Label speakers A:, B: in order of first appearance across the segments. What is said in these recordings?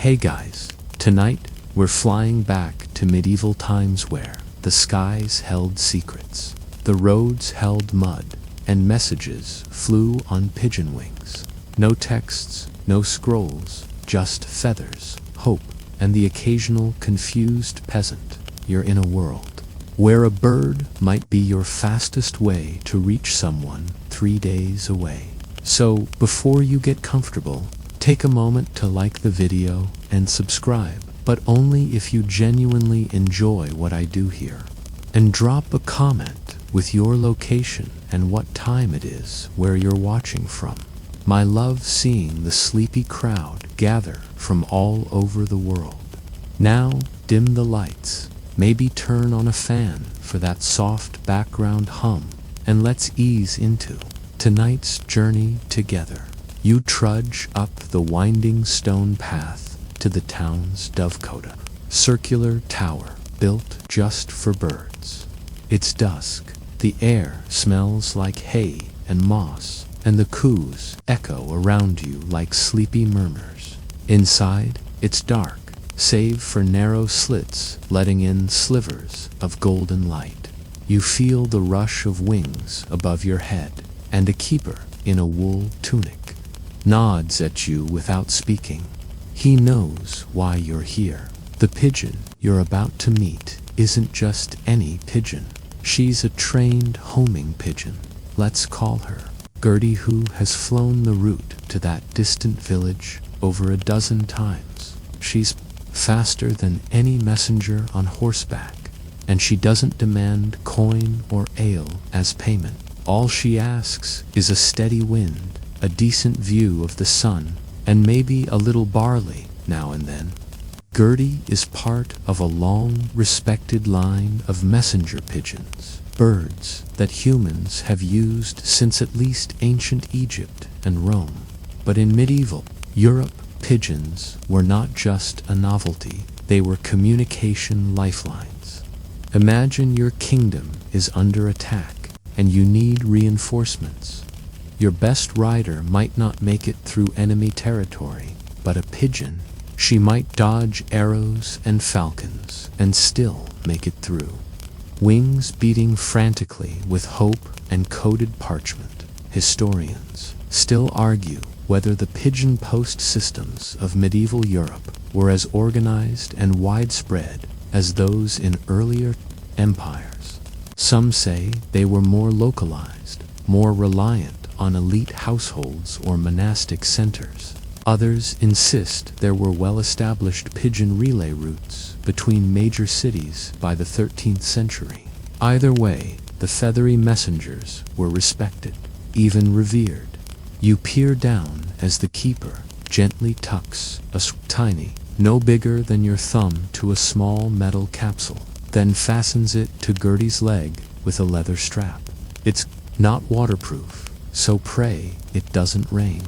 A: Hey guys, tonight we're flying back to medieval times where the skies held secrets, the roads held mud, and messages flew on pigeon wings. No texts, no scrolls, just feathers, hope, and the occasional confused peasant. You're in a world where a bird might be your fastest way to reach someone 3 days away. So, before you get comfortable, take a moment to like the video and subscribe, but only if you genuinely enjoy what I do here. And drop a comment with your location and what time it is where you're watching from. I love seeing the sleepy crowd gather from all over the world. Now, dim the lights, maybe turn on a fan for that soft background hum, and let's ease into tonight's journey together. You trudge up the winding stone path to the town's dovecote, circular tower built just for birds. It's dusk, the air smells like hay and moss, and the coos echo around you like sleepy murmurs. Inside, it's dark, save for narrow slits letting in slivers of golden light. You feel the rush of wings above your head, and a keeper in a wool tunic nods at you without speaking. He knows why you're here. The pigeon you're about to meet isn't just any pigeon. She's a trained homing pigeon. Let's call her Gertie, who has flown the route to that distant village over a dozen times. She's faster than any messenger on horseback, and she doesn't demand coin or ale as payment. All she asks is a steady wind, a decent view of the sun, and maybe a little barley now and then. Gertie is part of a long, respected line of messenger pigeons, birds that humans have used since at least ancient Egypt and Rome. But in medieval Europe, pigeons were not just a novelty, they were communication lifelines. Imagine your kingdom is under attack, and you need reinforcements. Your best rider might not make it through enemy territory, but a pigeon, she might dodge arrows and falcons and still make it through. Wings beating frantically with hope and coated parchment, historians still argue whether the pigeon post systems of medieval Europe were as organized and widespread as those in earlier empires. Some say they were more localized, more reliant on elite households or monastic centers. Others insist there were well-established pigeon relay routes between major cities by the 13th century. Either way, the feathery messengers were respected, even revered. You peer down as the keeper gently tucks a tiny, no bigger than your thumb, to a small metal capsule, then fastens it to Gertie's leg with a leather strap. It's not waterproof, so pray it doesn't rain.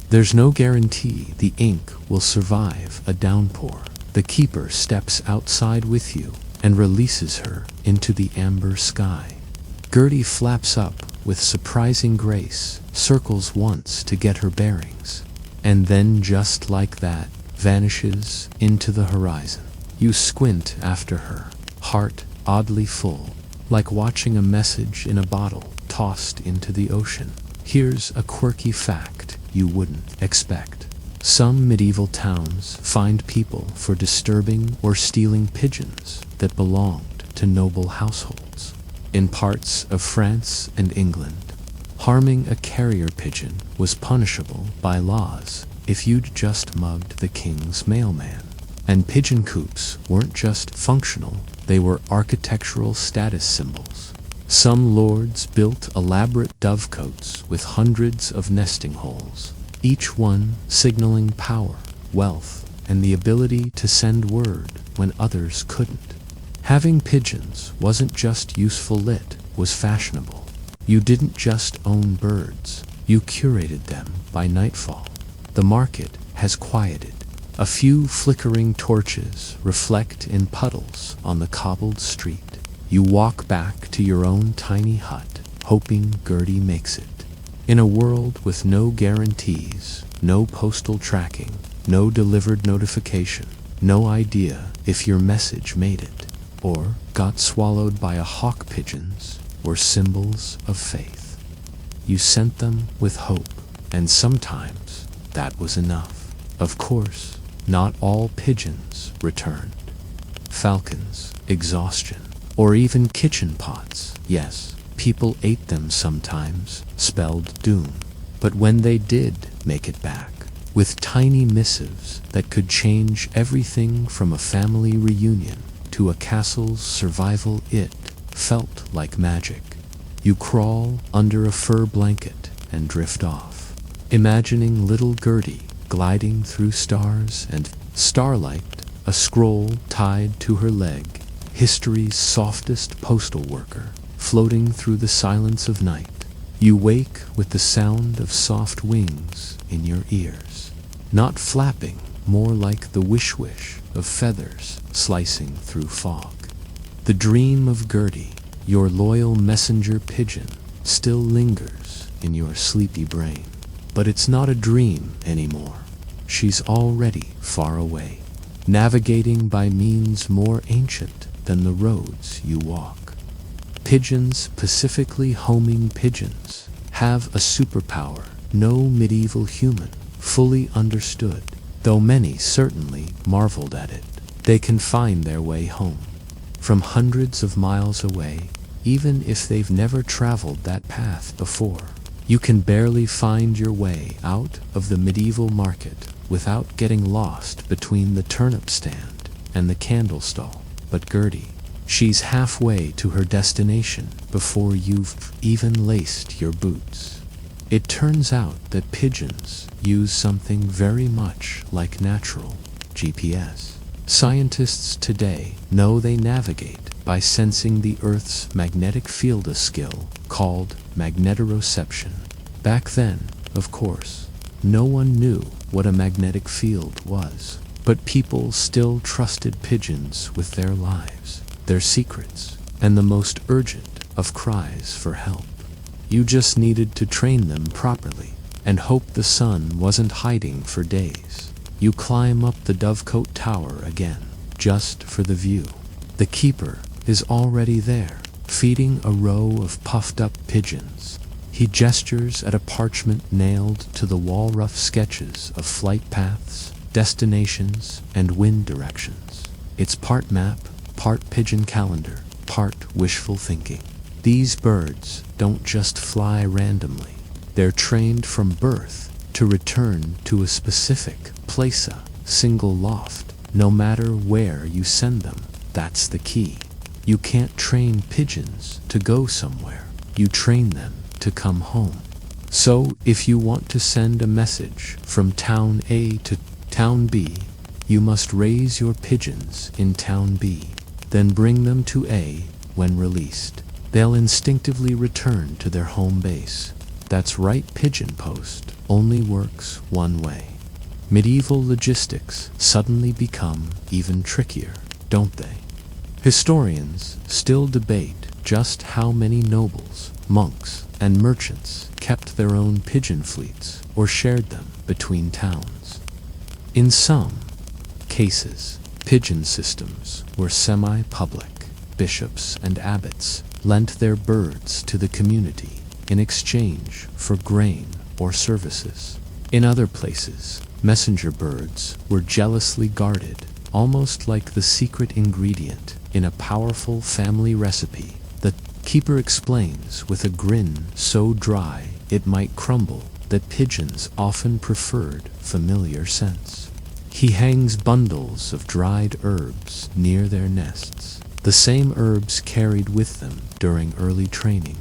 A: There's no guarantee the ink will survive a downpour. The keeper steps outside with you and releases her into the amber sky. Gertie flaps up with surprising grace, circles once to get her bearings, and then just like that, vanishes into the horizon. You squint after her, heart oddly full, like watching a message in a bottle tossed into the ocean. Here's a quirky fact you wouldn't expect. Some medieval towns fined people for disturbing or stealing pigeons that belonged to noble households. In parts of France and England, harming a carrier pigeon was punishable by laws if you'd just mugged the king's mailman. And pigeon coops weren't just functional, they were architectural status symbols. Some lords built elaborate dovecotes with hundreds of nesting holes, each one signaling power, wealth, and the ability to send word when others couldn't. Having pigeons wasn't just useful, it was fashionable. You didn't just own birds, you curated them by nightfall. The market has quieted. A few flickering torches reflect in puddles on the cobbled street. You walk back to your own tiny hut, hoping Gertie makes it. In a world with no guarantees, no postal tracking, no delivered notification, no idea if your message made it, or got swallowed by a hawk. Pigeons were symbols of faith. You sent them with hope, and sometimes that was enough. Of course, not all pigeons returned. Falcons, exhaustion, or even kitchen pots. Yes, people ate them sometimes, spelled doom. But when they did make it back, with tiny missives that could change everything from a family reunion to a castle's survival, it felt like magic. You crawl under a fur blanket and drift off, imagining little Gertie gliding through stars and starlight, a scroll tied to her leg, history's softest postal worker, floating through the silence of night. You wake with the sound of soft wings in your ears, not flapping, more like the wish-wish of feathers slicing through fog. The dream of Gertie, your loyal messenger pigeon, still lingers in your sleepy brain. But it's not a dream anymore. She's already far away, navigating by means more ancient than the roads you walk. Pigeons, specifically homing pigeons, have a superpower no medieval human fully understood, though many certainly marveled at it. They can find their way home from hundreds of miles away, even if they've never traveled that path before. You can barely find your way out of the medieval market without getting lost between the turnip stand and the candle stall. But Gertie, she's halfway to her destination before you've even laced your boots. It turns out that pigeons use something very much like natural GPS. Scientists today know they navigate by sensing the Earth's magnetic field, a skill called magnetoreception. Back then, of course, no one knew what a magnetic field was, but people still trusted pigeons with their lives, their secrets, and the most urgent of cries for help. You just needed to train them properly and hope the sun wasn't hiding for days. You climb up the dovecote tower again, just for the view. The keeper is already there, feeding a row of puffed-up pigeons. He gestures at a parchment nailed to the wall, rough sketches of flight paths, destinations, and wind directions. It's part map, part pigeon calendar, part wishful thinking. These birds don't just fly randomly. They're trained from birth to return to a specific place, a single loft, no matter where you send them. That's the key. You can't train pigeons to go somewhere. You train them to come home. So if you want to send a message from town A to town B, you must raise your pigeons in town B, then bring them to A when released. They'll instinctively return to their home base. That's right, pigeon post only works one way. Medieval logistics suddenly become even trickier, don't they? Historians still debate just how many nobles, monks, and merchants kept their own pigeon fleets or shared them between towns. In some cases, pigeon systems were semi-public. Bishops and abbots lent their birds to the community in exchange for grain or services. In other places, messenger birds were jealously guarded, almost like the secret ingredient in a powerful family recipe. The keeper explains with a grin so dry it might crumble that pigeons often preferred familiar scents. He hangs bundles of dried herbs near their nests, the same herbs carried with them during early training.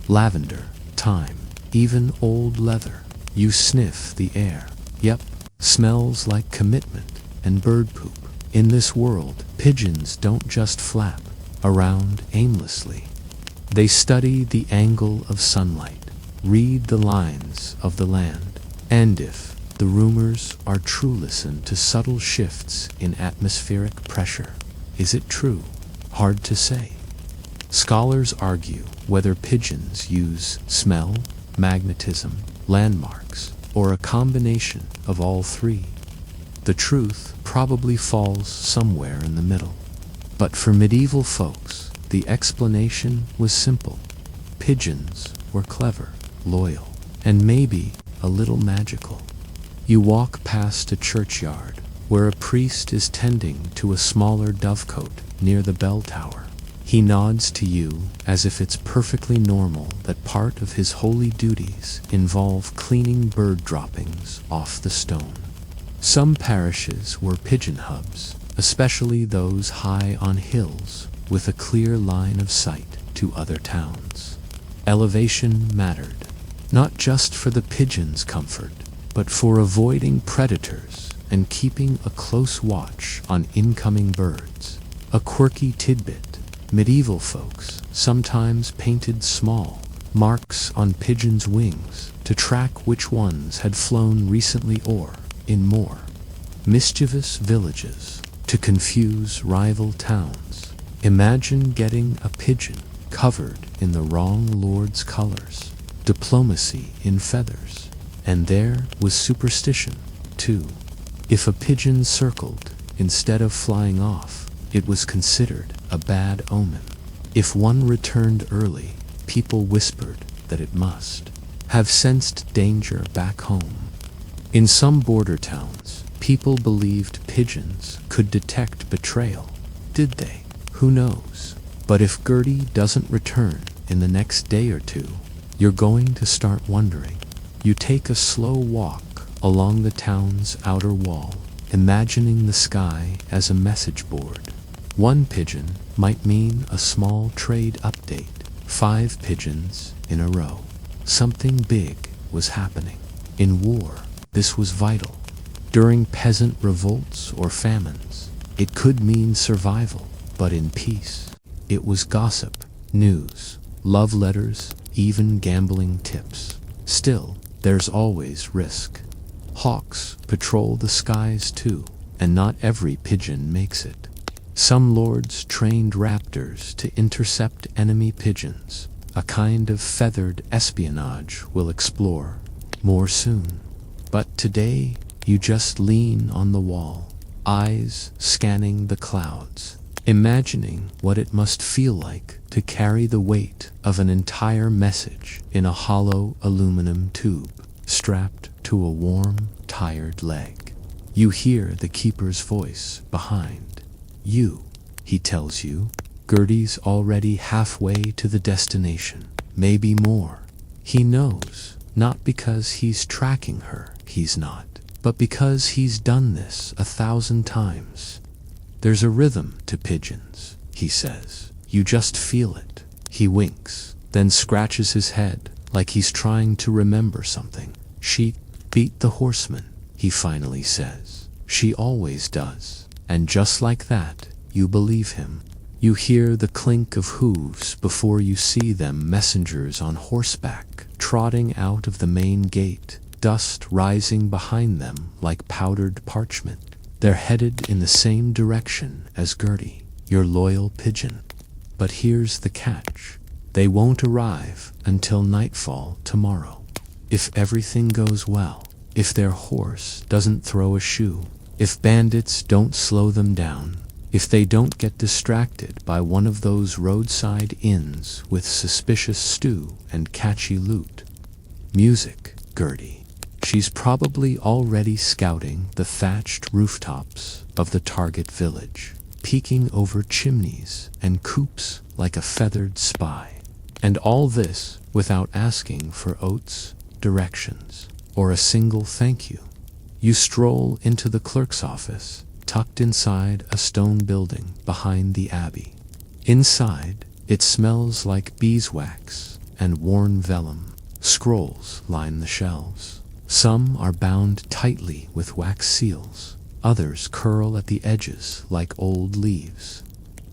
A: Lavender, thyme, even old leather. You sniff the air. Yep, smells like commitment and bird poop. In this world, pigeons don't just flap around aimlessly. They study the angle of sunlight, read the lines of the land, and if the rumors are true, listen to subtle shifts in atmospheric pressure. Is it true? Hard to say. Scholars argue whether pigeons use smell, magnetism, landmarks, or a combination of all three. The truth probably falls somewhere in the middle. But for medieval folks, the explanation was simple. Pigeons were clever, loyal, and maybe a little magical. You walk past a churchyard where a priest is tending to a smaller dovecote near the bell tower. He nods to you as if it's perfectly normal that part of his holy duties involve cleaning bird droppings off the stone. Some parishes were pigeon hubs, especially those high on hills with a clear line of sight to other towns. Elevation mattered, not just for the pigeons' comfort, but for avoiding predators and keeping a close watch on incoming birds. A quirky tidbit: medieval folks sometimes painted small marks on pigeons' wings to track which ones had flown recently, or, in more mischievous villages, to confuse rival towns. Imagine getting a pigeon covered in the wrong lord's colors. Diplomacy in feathers. And there was superstition, too. If a pigeon circled instead of flying off, it was considered a bad omen. If one returned early, people whispered that it must have sensed danger back home. In some border towns, people believed pigeons could detect betrayal. Did they? Who knows? But if Gertie doesn't return in the next day or two, you're going to start wondering. You take a slow walk along the town's outer wall, imagining the sky as a message board. One pigeon might mean a small trade update. 5 pigeons in a row. Something big was happening. In war, this was vital. During peasant revolts or famines, it could mean survival. But in peace, it was gossip, news, love letters, even gambling tips. Still, there's always risk. Hawks patrol the skies too, and not every pigeon makes it. Some lords trained raptors to intercept enemy pigeons, a kind of feathered espionage we'll explore more soon. But today, you just lean on the wall, eyes scanning the clouds, imagining what it must feel like to carry the weight of an entire message in a hollow aluminum tube, strapped to a warm, tired leg. You hear the keeper's voice behind you. He tells you, Gertie's already halfway to the destination, maybe more. He knows, not because he's tracking her, he's not, but because he's done this 1,000 times. There's a rhythm to pigeons, he says. You just feel it. He winks, then scratches his head, like he's trying to remember something. She beat the horseman, he finally says. She always does. And just like that, you believe him. You hear the clink of hooves before you see them, messengers on horseback, trotting out of the main gate, dust rising behind them like powdered parchment. They're headed in the same direction as Gertie, your loyal pigeon. But here's the catch. They won't arrive until nightfall tomorrow. If everything goes well, if their horse doesn't throw a shoe, if bandits don't slow them down, if they don't get distracted by one of those roadside inns with suspicious stew and catchy loot. Music, Gertie. She's probably already scouting the thatched rooftops of the target village, peeking over chimneys and coops like a feathered spy. And all this without asking for oats, directions, or a single thank you. You stroll into the clerk's office, tucked inside a stone building behind the abbey. Inside, it smells like beeswax and worn vellum. Scrolls line the shelves. Some are bound tightly with wax seals. Others curl at the edges like old leaves.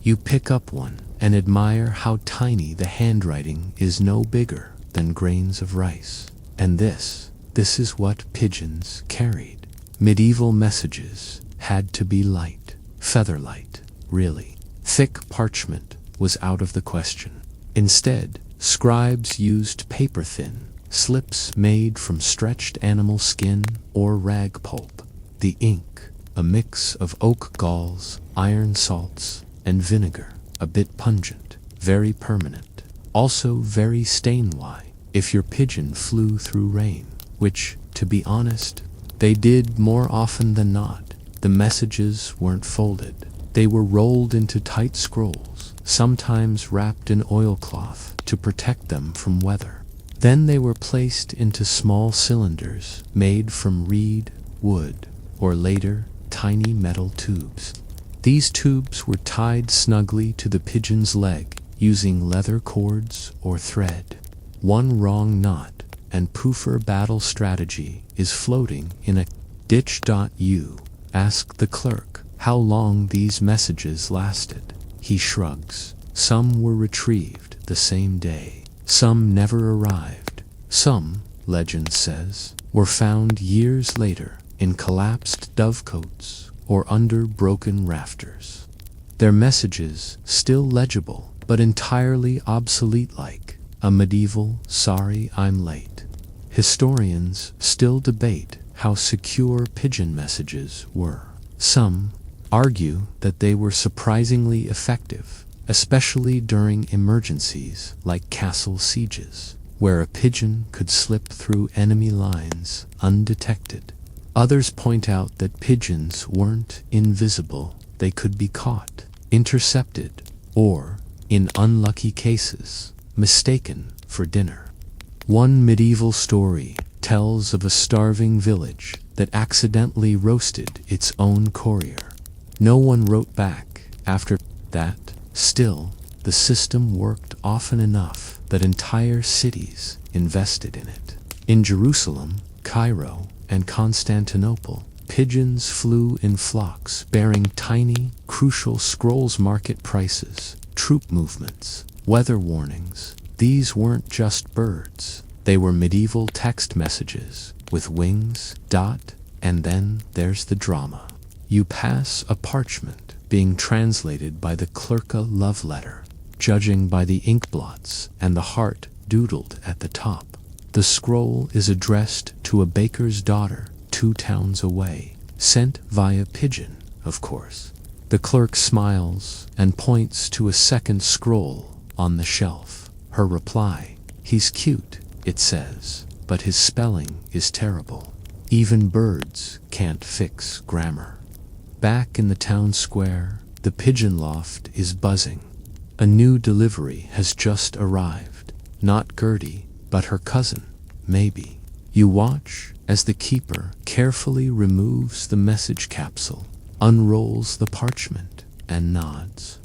A: You pick up one and admire how tiny the handwriting is, no bigger than grains of rice. And this is what pigeons carried. Medieval messages had to be light, feather-light, really. Thick parchment was out of the question. Instead, scribes used paper-thin slips made from stretched animal skin or rag pulp. The ink a mix of oak galls, iron salts, and vinegar, a bit pungent, very permanent, also very stain-wise if your pigeon flew through rain, which, to be honest, they did more often than not. The messages weren't folded. They were rolled into tight scrolls, sometimes wrapped in oilcloth to protect them from weather. Then they were placed into small cylinders made from reed, wood, or later, tiny metal tubes. These tubes were tied snugly to the pigeon's leg using leather cords or thread. One wrong knot, and poofer battle strategy is floating in a ditch. You ask the clerk how long these messages lasted. He shrugs. Some were retrieved the same day. Some never arrived. Some, legend says, were found years later in collapsed dovecotes or under broken rafters. Their messages still legible, but entirely obsolete, like a medieval "sorry I'm late." Historians still debate how secure pigeon messages were. Some argue that they were surprisingly effective, especially during emergencies like castle sieges, where a pigeon could slip through enemy lines undetected. Others point out that pigeons weren't invisible. They could be caught, intercepted, or, in unlucky cases, mistaken for dinner. One medieval story tells of a starving village that accidentally roasted its own courier. No one wrote back after that. Still, the system worked often enough that entire cities invested in it. In Jerusalem, Cairo, and Constantinople, pigeons flew in flocks bearing tiny, crucial scrolls, market prices, troop movements, weather warnings. These weren't just birds. They were medieval text messages with wings, and then there's the drama. You pass a parchment being translated by the clerk a love letter, judging by the ink blots and the heart doodled at the top. The scroll is addressed to a baker's daughter 2 towns away, sent via pigeon, of course. The clerk smiles and points to a second scroll on the shelf. Her reply: "He's cute," it says, "but his spelling is terrible. Even birds can't fix grammar." Back in the town square, the pigeon loft is buzzing. A new delivery has just arrived. Not Gertie, but her cousin, maybe. You watch as the keeper carefully removes the message capsule, unrolls the parchment, and nods.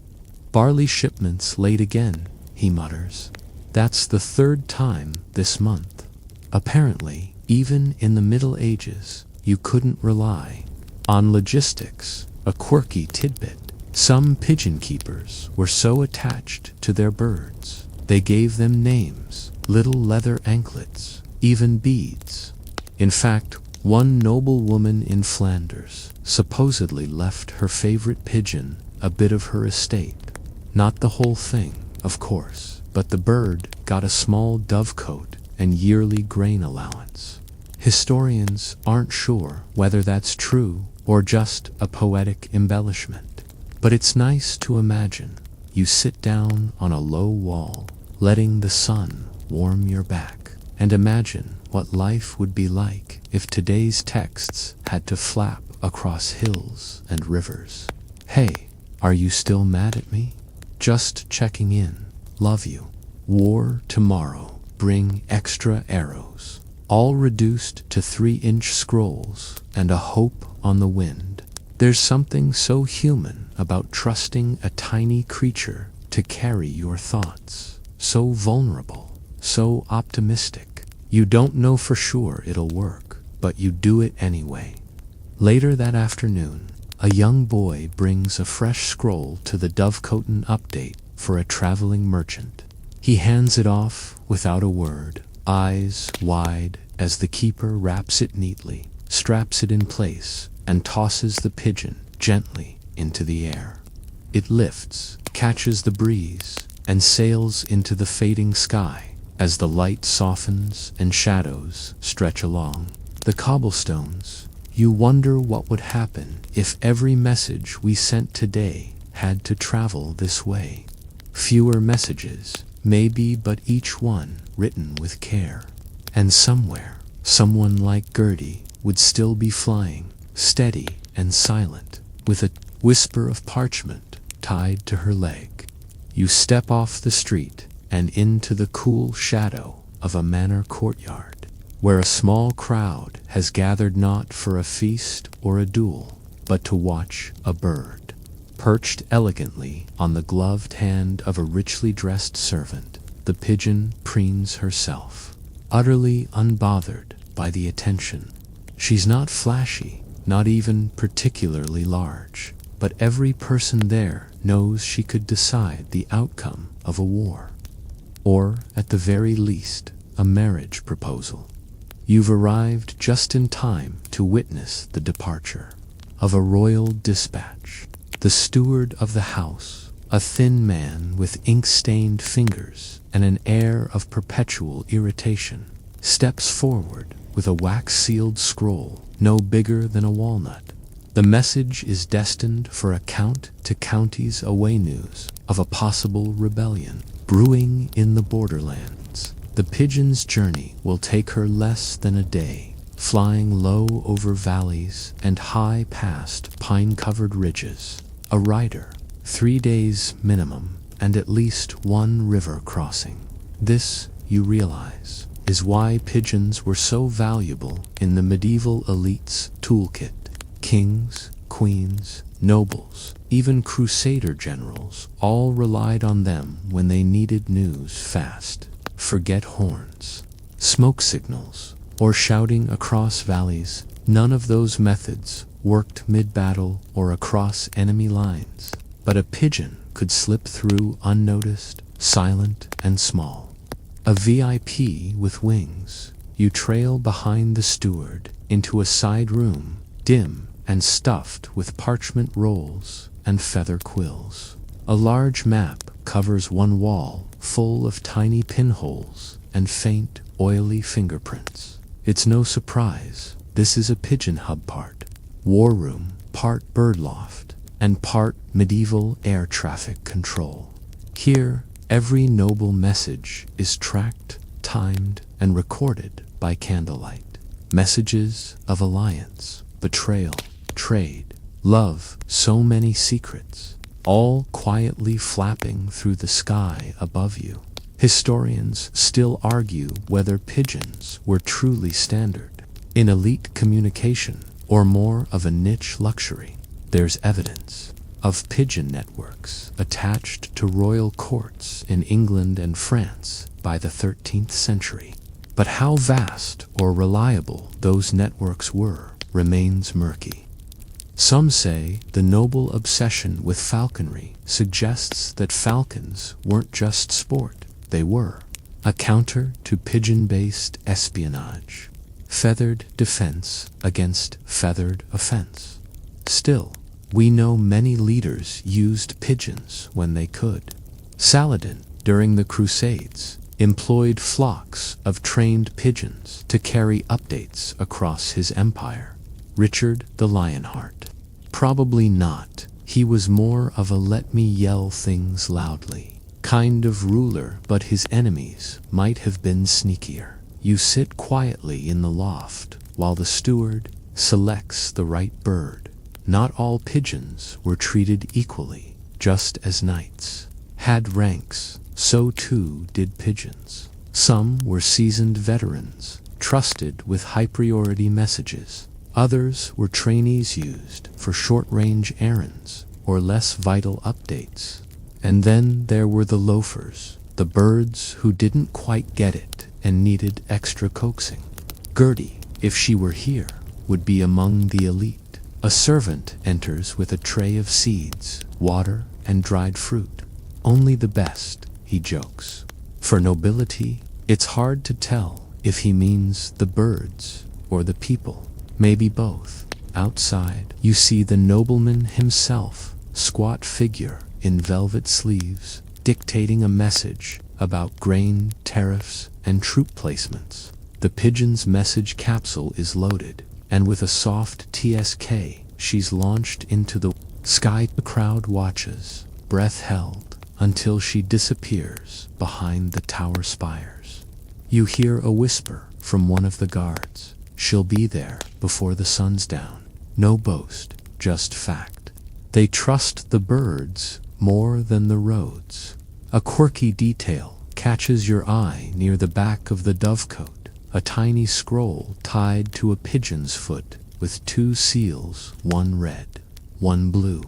A: "Barley shipments late again," he mutters. "That's the 3rd time this month." Apparently, even in the Middle Ages, you couldn't rely on logistics, a quirky tidbit. Some pigeon keepers were so attached to their birds, they gave them names, little leather anklets, even beads. In fact, one noblewoman in Flanders supposedly left her favorite pigeon a bit of her estate. Not the whole thing, of course, but the bird got a small dovecote and yearly grain allowance. Historians aren't sure whether that's true or just a poetic embellishment. But it's nice to imagine. You sit down on a low wall, letting the sun warm your back, and imagine what life would be like if today's texts had to flap across hills and rivers. "Hey, are you still mad at me? Just checking in. Love you. War tomorrow. Bring extra arrows." All reduced to 3-inch scrolls and a hope on the wind. There's something so human about trusting a tiny creature to carry your thoughts. So vulnerable, so optimistic. You don't know for sure it'll work, but you do it anyway. Later that afternoon, a young boy brings a fresh scroll to the Dovecoten update for a traveling merchant. He hands it off without a word, eyes wide as the keeper wraps it neatly, straps it in place, and tosses the pigeon gently into the air. It lifts, catches the breeze, and sails into the fading sky as the light softens and shadows stretch along the cobblestones. You wonder what would happen if every message we sent today had to travel this way. Fewer messages, maybe, but each one written with care. And somewhere, someone like Gertie would still be flying, steady and silent, with a whisper of parchment tied to her leg. You step off the street and into the cool shadow of a manor courtyard, where a small crowd has gathered not for a feast or a duel, but to watch a bird. Perched elegantly on the gloved hand of a richly dressed servant, the pigeon preens herself, utterly unbothered by the attention. She's not flashy, not even particularly large, but every person there knows she could decide the outcome of a war, or, at the very least, a marriage proposal. You've arrived just in time to witness the departure of a royal dispatch. The steward of the house, a thin man with ink-stained fingers and an air of perpetual irritation, steps forward with a wax-sealed scroll no bigger than a walnut. The message is destined for a count-to-counties away news of a possible rebellion brewing in the borderlands. The pigeon's journey will take her less than a day, flying low over valleys and high past pine-covered ridges. A rider, 3 days minimum, and at least one river crossing. This, you realize, is why pigeons were so valuable in the medieval elite's toolkit. Kings, queens, nobles, even crusader generals all relied on them when they needed news fast. Forget horns, smoke signals, or shouting across valleys. None of those methods worked mid-battle or across enemy lines, but a pigeon could slip through unnoticed, silent and small. A VIP with wings, you trail behind the steward into a side room, dim and stuffed with parchment rolls and feather quills. A large map covers one wall, full of tiny pinholes and faint, oily fingerprints. It's no surprise, this is a pigeon hub part. War room, part bird loft, and part medieval air traffic control. Here, every noble message is tracked, timed, and recorded by candlelight. Messages of alliance, betrayal, trade, love, so many secrets, all quietly flapping through the sky above you. Historians still argue whether pigeons were truly standard in elite communication or more of a niche luxury. There's evidence of pigeon networks attached to royal courts in England and France by the 13th century. But how vast or reliable those networks were remains murky. Some say the noble obsession with falconry suggests that falcons weren't just sport, they were a counter to pigeon-based espionage, feathered defense against feathered offense. Still, we know many leaders used pigeons when they could. Saladin, during the Crusades, employed flocks of trained pigeons to carry updates across his empire. Richard the Lionheart? Probably not. He was more of a let me yell things loudly kind of ruler, but his enemies might have been sneakier. You sit quietly in the loft while the steward selects the right bird. Not all pigeons were treated equally. Just as knights had ranks, so too did pigeons. Some were seasoned veterans, trusted with high-priority messages. Others were trainees used for short-range errands or less vital updates. And then there were the loafers, the birds who didn't quite get it and needed extra coaxing. Gertie, if she were here, would be among the elite. A servant enters with a tray of seeds, water, and dried fruit. Only the best, he jokes. For nobility, it's hard to tell if he means the birds or the people. Maybe both. Outside, you see the nobleman himself, squat figure in velvet sleeves, dictating a message about grain, tariffs, and troop placements. The pigeon's message capsule is loaded. and with a soft TSK, she's launched into the sky. The crowd watches, breath held, until she disappears behind the tower spires. You hear a whisper from one of the guards. She'll be there before the sun's down. No boast, just fact. They trust the birds more than the roads. A quirky detail catches your eye near the back of the dovecote, a tiny scroll tied to a pigeon's foot with 2 seals, one red, one blue.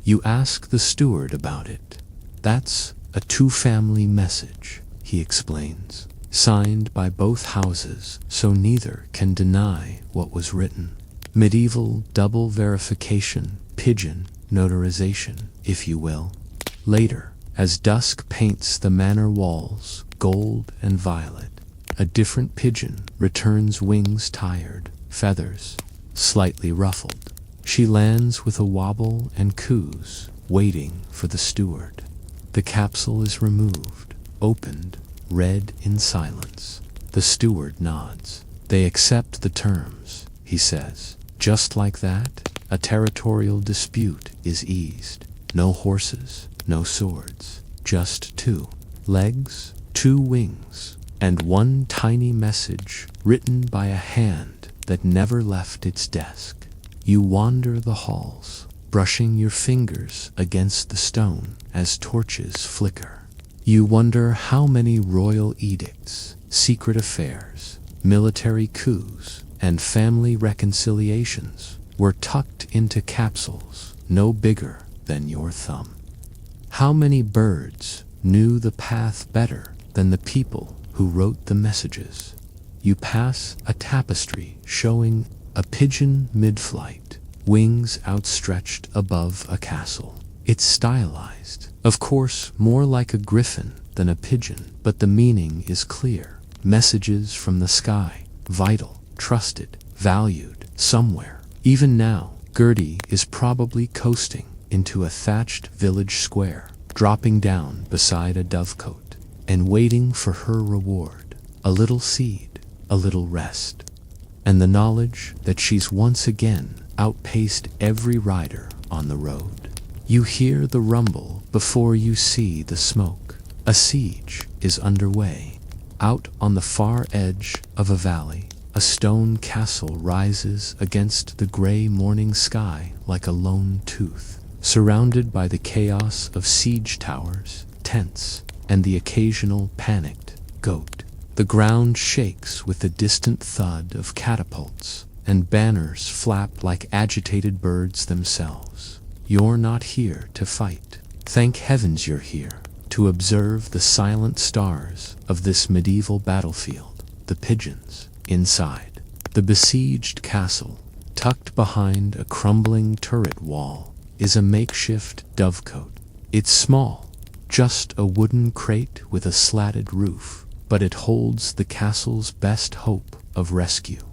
A: You ask the steward about it. That's a 2-family message, he explains, signed by both houses so neither can deny what was written. Medieval double verification, pigeon notarization, if you will. Later, as dusk paints the manor walls gold and violet, a different pigeon returns, wings tired, feathers slightly ruffled. She lands with a wobble and coos, waiting for the steward. The capsule is removed, opened, read in silence. The steward nods. They accept the terms, he says. Just like that, a territorial dispute is eased. No horses, no swords, just 2 legs, 2 wings, and 1 tiny message written by a hand that never left its desk. You wander the halls, brushing your fingers against the stone as torches flicker. You wonder how many royal edicts, secret affairs, military coups, and family reconciliations were tucked into capsules no bigger than your thumb. How many birds knew the path better than the people who wrote the messages? You pass a tapestry showing a pigeon mid-flight, wings outstretched above a castle. It's stylized, of course, more like a griffin than a pigeon, but the meaning is clear. Messages from the sky, vital, trusted, valued, somewhere. Even now, Gertie is probably coasting into a thatched village square, dropping down beside a dovecote, and waiting for her reward. A little seed, a little rest, and the knowledge that she's once again outpaced every rider on the road. You hear the rumble before you see the smoke. A siege is underway. Out on the far edge of a valley, a stone castle rises against the gray morning sky like a lone tooth, surrounded by the chaos of siege towers, tents, and the occasional panicked goat. The ground shakes with the distant thud of catapults, and banners flap like agitated birds themselves. You're not here to fight. Thank heavens you're here to observe the silent stars of this medieval battlefield. The pigeons inside. The besieged castle, tucked behind a crumbling turret wall, is a makeshift dovecote. It's small, just a wooden crate with a slatted roof, but it holds the castle's best hope of rescue.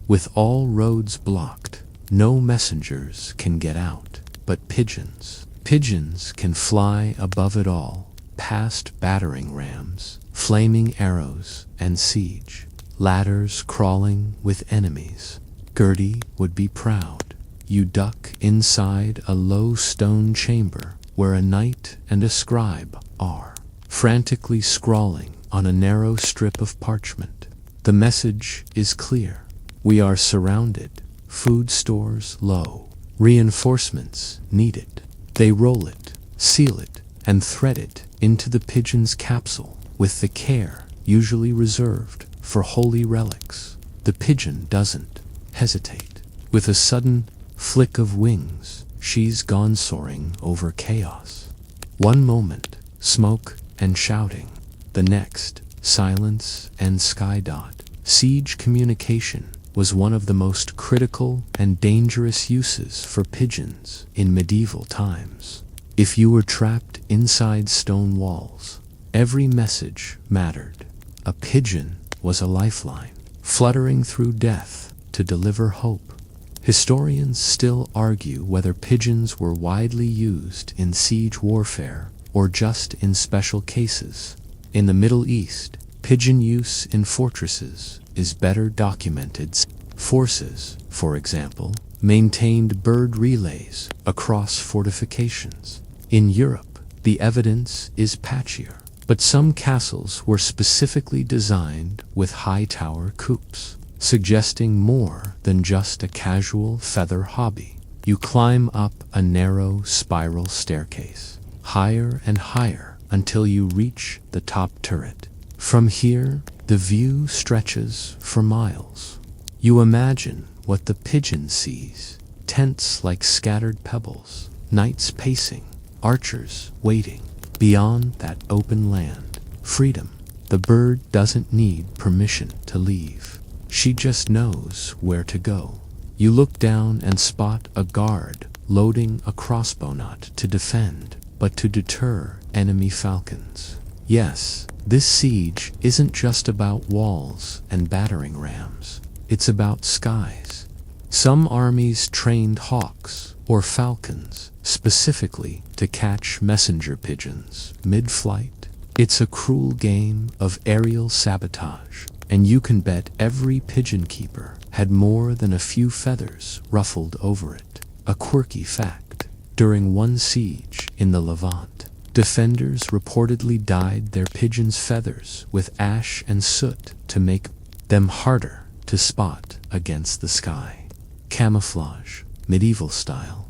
A: With all roads blocked, no messengers can get out, but pigeons. Pigeons can fly above it all, past battering rams, flaming arrows, and siege. Ladders crawling with enemies. Gertie would be proud. You duck inside a low stone chamber where a knight and a scribe are, frantically scrawling on a narrow strip of parchment. The message is clear. We are surrounded. Food stores low. Reinforcements needed. They roll it, seal it, and thread it into the pigeon's capsule with the care usually reserved for holy relics. The pigeon doesn't hesitate. With a sudden flick of wings, she's gone soaring over chaos. One moment, smoke and shouting. The next, silence and sky dot. Siege communication was one of the most critical and dangerous uses for pigeons in medieval times. If you were trapped inside stone walls, every message mattered. A pigeon was a lifeline, fluttering through death to deliver hope. Historians still argue whether pigeons were widely used in siege warfare or just in special cases. In the Middle East, pigeon use in fortresses is better documented. Forces, for example, maintained bird relays across fortifications. In Europe, the evidence is patchier, but some castles were specifically designed with high tower coops, suggesting more than just a casual feather hobby. You climb up a narrow spiral staircase, higher and higher until you reach the top turret. From here, the view stretches for miles. You imagine what the pigeon sees: tents like scattered pebbles, knights pacing, archers waiting. Beyond that open land, freedom. The bird doesn't need permission to leave. She just knows where to go. You look down and spot a guard loading a crossbow not to defend, but to deter enemy falcons. Yes, this siege isn't just about walls and battering rams. It's about skies. Some armies trained hawks or falcons specifically to catch messenger pigeons mid-flight. It's a cruel game of aerial sabotage, and you can bet every pigeon keeper had more than a few feathers ruffled over it. A quirky fact: during one siege in the Levant, defenders reportedly dyed their pigeons' feathers with ash and soot to make them harder to spot against the sky. Camouflage, medieval style.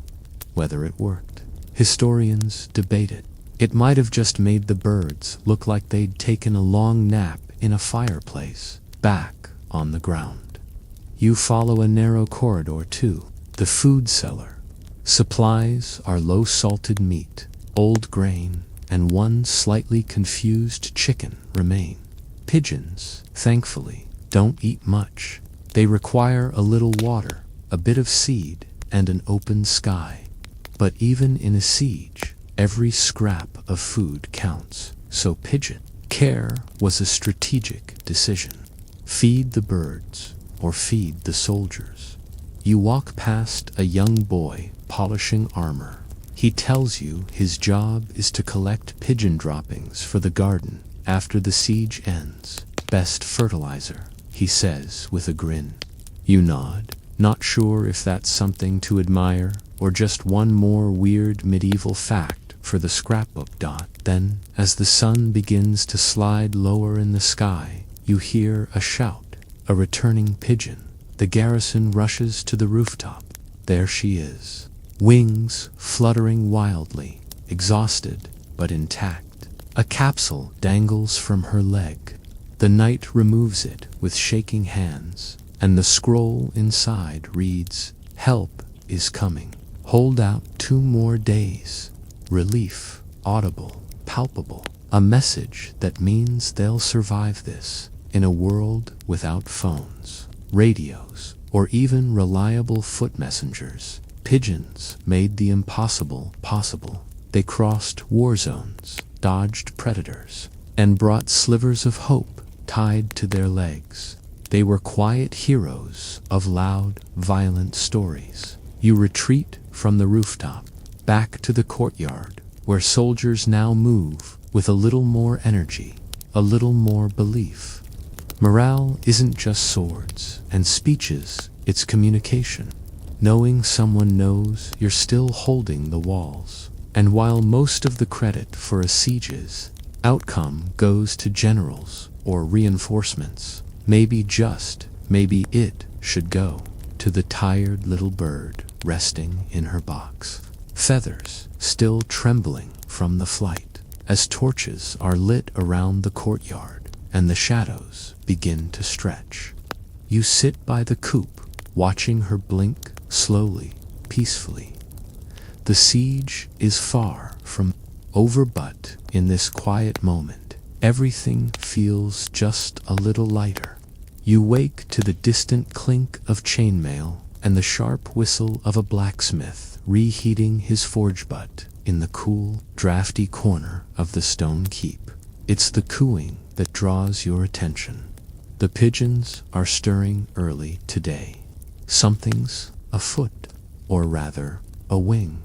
A: Whether it worked, historians debated. It might have just made the birds look like they'd taken a long nap in a fireplace, back on the ground. You follow a narrow corridor to the food cellar. Supplies are low-salted meat, old grain, and one slightly confused chicken remain. Pigeons, thankfully, don't eat much. They require a little water, a bit of seed, and an open sky. But even in a siege, every scrap of food counts, so pigeon care was a strategic decision. Feed the birds, or feed the soldiers. You walk past a young boy polishing armor. He tells you his job is to collect pigeon droppings for the garden after the siege ends. Best fertilizer, he says with a grin. You nod, not sure if that's something to admire or just one more weird medieval fact for the scrapbook. Then, as the sun begins to slide lower in the sky, you hear a shout, a returning pigeon. The garrison rushes to the rooftop. There she is, wings fluttering wildly, exhausted but intact. A capsule dangles from her leg. The knight removes it with shaking hands, and the scroll inside reads, "Help is coming. Hold out 2 more days." Relief, audible, palpable. A message that means they'll survive this in a world without phones, radios, or even reliable foot messengers. Pigeons made the impossible possible. They crossed war zones, dodged predators, and brought slivers of hope tied to their legs. They were quiet heroes of loud, violent stories. You retreat from the rooftop, back to the courtyard, where soldiers now move with a little more energy, a little more belief. Morale isn't just swords and speeches, it's communication. Knowing someone knows you're still holding the walls. And while most of the credit for a siege's outcome goes to generals or reinforcements, maybe it should go to the tired little bird resting in her box, feathers still trembling from the flight, as torches are lit around the courtyard and the shadows begin to stretch. You sit by the coop, watching her blink slowly, peacefully. The siege is far from over, but in this quiet moment, everything feels just a little lighter. You wake to the distant clink of chainmail and the sharp whistle of a blacksmith reheating his forge butt in the cool, drafty corner of the stone keep. It's the cooing that draws your attention. The pigeons are stirring early today. Something's afoot, or rather, a wing.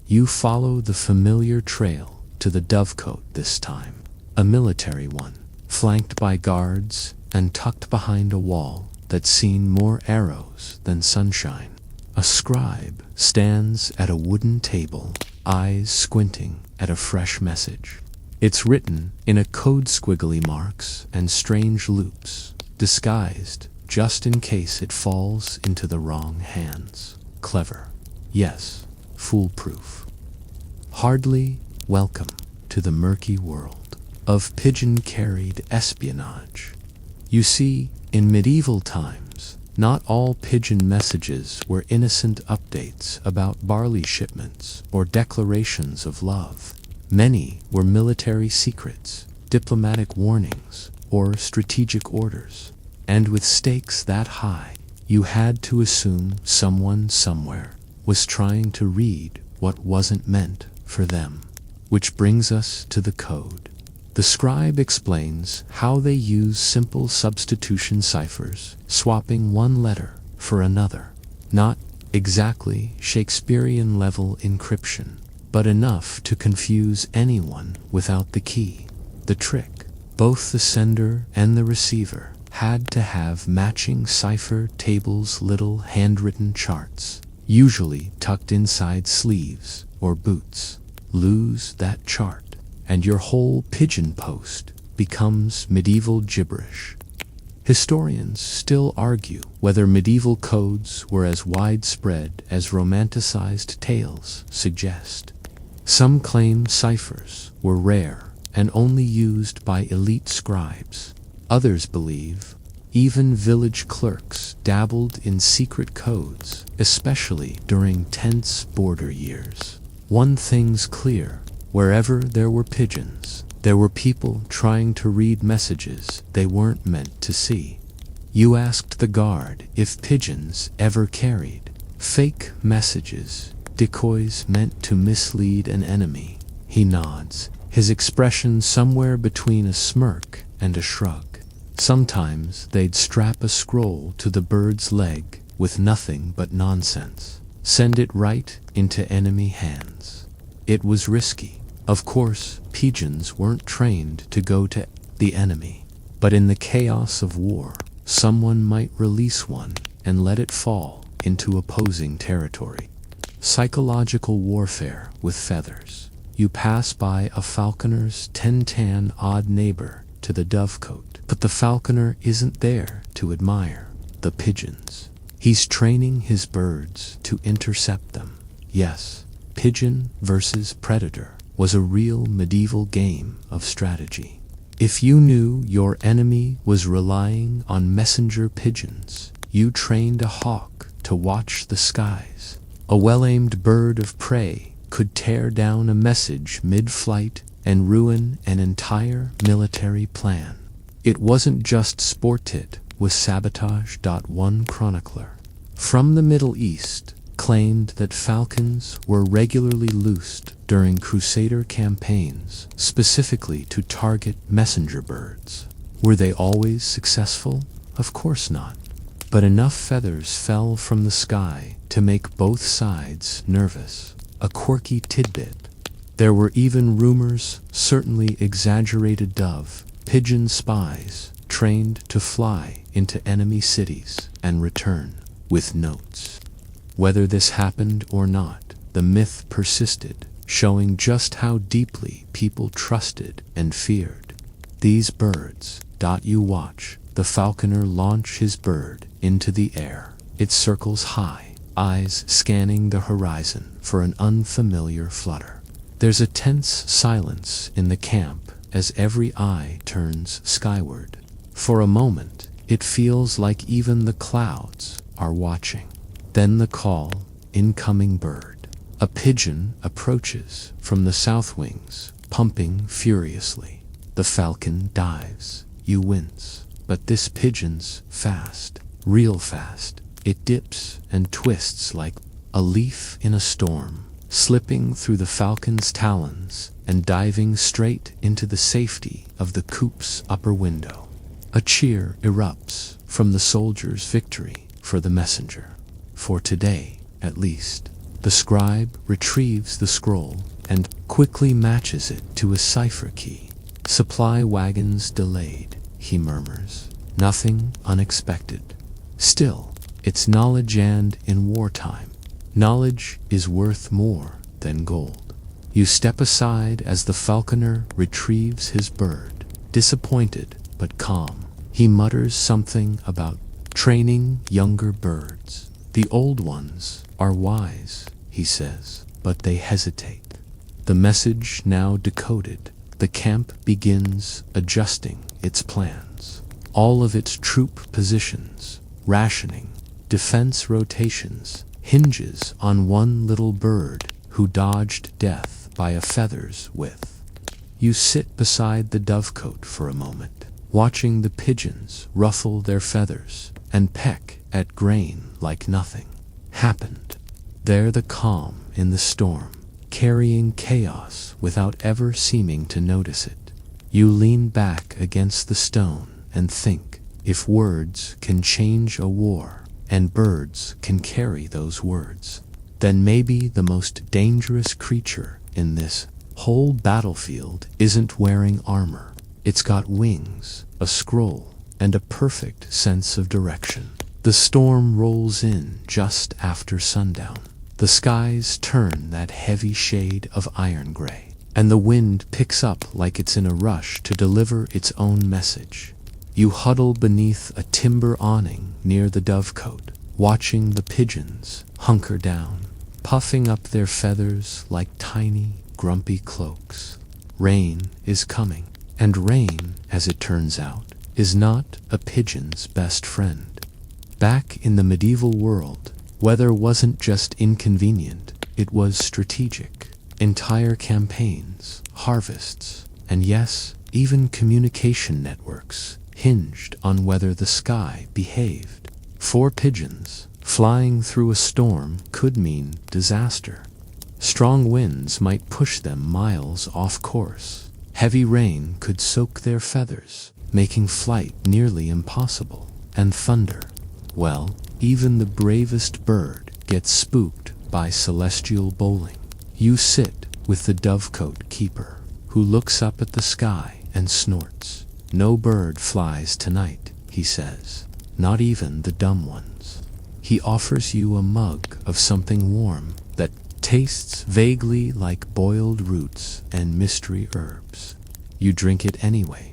A: You follow the familiar trail to the dovecote this time, a military one, flanked by guards and tucked behind a wall. that's seen more arrows than sunshine. A scribe stands at a wooden table, eyes squinting at a fresh message. It's written in a code squiggly marks and strange loops, disguised just in case it falls into the wrong hands. Clever. Yes, foolproof. Hardly welcome to the murky world of pigeon-carried espionage. You see, in medieval times, not all pigeon messages were innocent updates about barley shipments or declarations of love. Many were military secrets, diplomatic warnings, or strategic orders. And with stakes that high, you had to assume someone somewhere was trying to read what wasn't meant for them. Which brings us to the code. The scribe explains how they use simple substitution ciphers, swapping one letter for another. Not exactly Shakespearean-level encryption, but enough to confuse anyone without the key. The trick: both the sender and the receiver had to have matching cipher tables, little handwritten charts, usually tucked inside sleeves or boots. Lose that chart, and your whole pigeon post becomes medieval gibberish. Historians still argue whether medieval codes were as widespread as romanticized tales suggest. Some claim ciphers were rare and only used by elite scribes. Others believe even village clerks dabbled in secret codes, especially during tense border years. One thing's clear: wherever there were pigeons, there were people trying to read messages they weren't meant to see. You asked the guard if pigeons ever carried fake messages, decoys meant to mislead an enemy. He nods, his expression somewhere between a smirk and a shrug. Sometimes they'd strap a scroll to the bird's leg with nothing but nonsense. Send it right into enemy hands. It was risky. Of course, pigeons weren't trained to go to the enemy. But in the chaos of war, someone might release one and let it fall into opposing territory. Psychological warfare with feathers. You pass by a falconer's tan odd neighbor to the dovecote, but the falconer isn't there to admire the pigeons. He's training his birds to intercept them. Yes, pigeon versus predator was a real medieval game of strategy. If you knew your enemy was relying on messenger pigeons, you trained a hawk to watch the skies. A well-aimed bird of prey could tear down a message mid-flight and ruin an entire military plan. It wasn't just sport, it was sabotage. One chronicler from the Middle East claimed that falcons were regularly loosed during crusader campaigns, specifically to target messenger birds. Were they always successful? Of course not. But enough feathers fell from the sky to make both sides nervous. A quirky tidbit: there were even rumors, certainly exaggerated, of pigeon spies trained to fly into enemy cities and return with notes. Whether this happened or not, the myth persisted, showing just how deeply people trusted and feared these birds. You watch the falconer launch his bird into the air. It circles high, eyes scanning the horizon for an unfamiliar flutter. There's a tense silence in the camp as every eye turns skyward. For a moment, it feels like even the clouds are watching. Then the call: incoming bird. A pigeon approaches from the south wings, pumping furiously. The falcon dives. You wince. But this pigeon's fast, real fast. It dips and twists like a leaf in a storm, slipping through the falcon's talons and diving straight into the safety of the coop's upper window. A cheer erupts from the soldiers' victory for the messenger. For today, at least. The scribe retrieves the scroll and quickly matches it to a cipher key. Supply wagons delayed, he murmurs. Nothing unexpected. Still, it's knowledge, and in wartime, knowledge is worth more than gold. You step aside as the falconer retrieves his bird, disappointed but calm. He mutters something about training younger birds. The old ones are wise, he says, but they hesitate. The message now decoded, the camp begins adjusting its plans. All of its troop positions, rationing, defense rotations, hinges on one little bird who dodged death by a feather's width. You sit beside the dovecote for a moment, watching the pigeons ruffle their feathers and peck at grain like nothing happened. There the calm in the storm, carrying chaos without ever seeming to notice it. You lean back against the stone and think, if words can change a war, and birds can carry those words, then maybe the most dangerous creature in this whole battlefield isn't wearing armor. It's got wings, a scroll, and a perfect sense of direction. The storm rolls in just after sundown. The skies turn that heavy shade of iron gray, and the wind picks up like it's in a rush to deliver its own message. You huddle beneath a timber awning near the dovecote, watching the pigeons hunker down, puffing up their feathers like tiny, grumpy cloaks. Rain is coming, and rain, as it turns out, is not a pigeon's best friend. Back in the medieval world, weather wasn't just inconvenient, it was strategic. Entire campaigns, harvests, and yes, even communication networks hinged on whether the sky behaved. For pigeons, flying through a storm could mean disaster. Strong winds might push them miles off course. Heavy rain could soak their feathers, making flight nearly impossible. And thunder, well, even the bravest bird gets spooked by celestial bowling. You sit with the dovecote keeper, who looks up at the sky and snorts. No bird flies tonight, he says, not even the dumb ones. He offers you a mug of something warm that tastes vaguely like boiled roots and mystery herbs. You drink it anyway.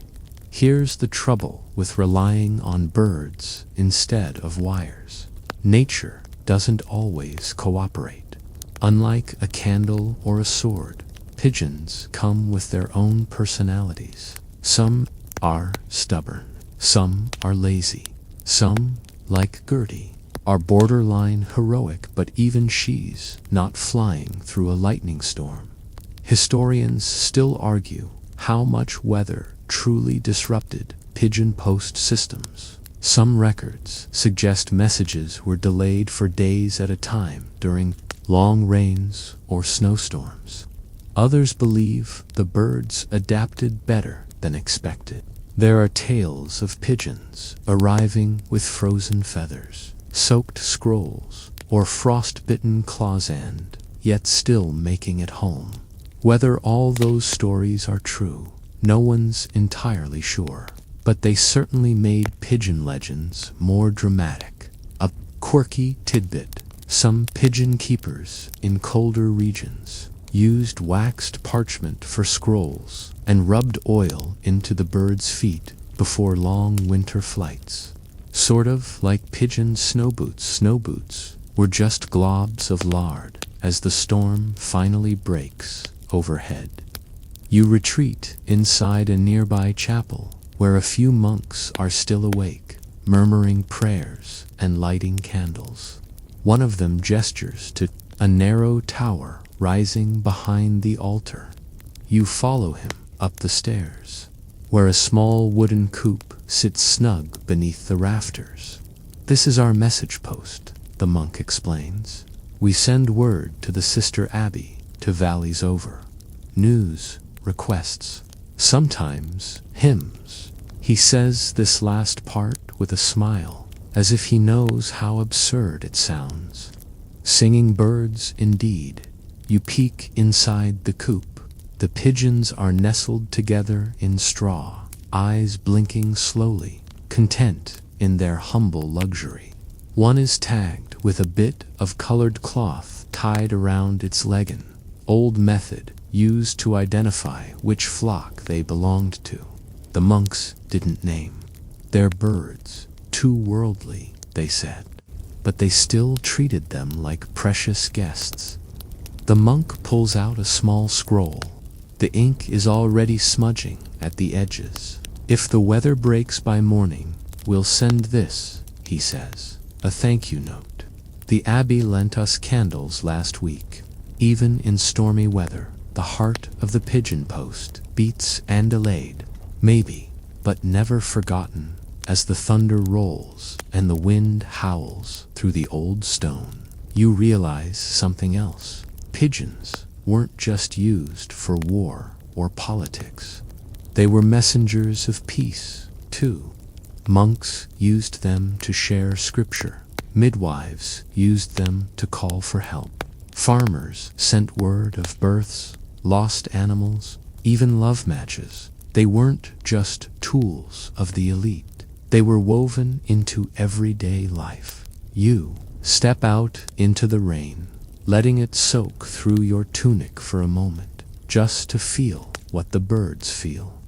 A: Here's the trouble with relying on birds instead of wires. Nature doesn't always cooperate. Unlike a candle or a sword, pigeons come with their own personalities. Some are stubborn, some are lazy, some, like Gertie, are borderline heroic, but even she's not flying through a lightning storm. Historians still argue how much weather truly disrupted pigeon post systems. Some records suggest messages were delayed for days at a time during long rains or snowstorms. Others believe the birds adapted better than expected. There are tales of pigeons arriving with frozen feathers, soaked scrolls, or frost-bitten claws, and yet still making it home. Whether all those stories are true, no one's entirely sure, but they certainly made pigeon legends more dramatic. A quirky tidbit: some pigeon keepers in colder regions used waxed parchment for scrolls and rubbed oil into the birds' feet before long winter flights. Sort of like pigeon snow boots. Snow boots were just globs of lard as the storm finally breaks overhead. You retreat inside a nearby chapel where a few monks are still awake, murmuring prayers and lighting candles. One of them gestures to a narrow tower rising behind the altar. You follow him up the stairs, where a small wooden coop sits snug beneath the rafters. "This is our message post," the monk explains. "We send word to the sister abbey to valleys over. News, requests, sometimes hymns." He says this last part with a smile, as if he knows how absurd it sounds. Singing birds indeed. You peek inside the coop. The pigeons are nestled together in straw, eyes blinking slowly, content in their humble luxury. One is tagged with a bit of colored cloth tied around its leggin, old method used to identify which flock they belonged to. The monks didn't name. They're birds, too worldly, they said, but they still treated them like precious guests. The monk pulls out a small scroll. The ink is already smudging at the edges. If the weather breaks by morning, we'll send this, he says, a thank you note. The abbey lent us candles last week. Even in stormy weather, the heart of the pigeon post beats and delayed, maybe, but never forgotten, as the thunder rolls and the wind howls through the old stone. You realize something else. Pigeons weren't just used for war or politics. They were messengers of peace, too. Monks used them to share scripture. Midwives used them to call for help. Farmers sent word of births, lost animals, even love matches. They weren't just tools of the elite. They were woven into everyday life. You step out into the rain, letting it soak through your tunic for a moment, just to feel what the birds feel.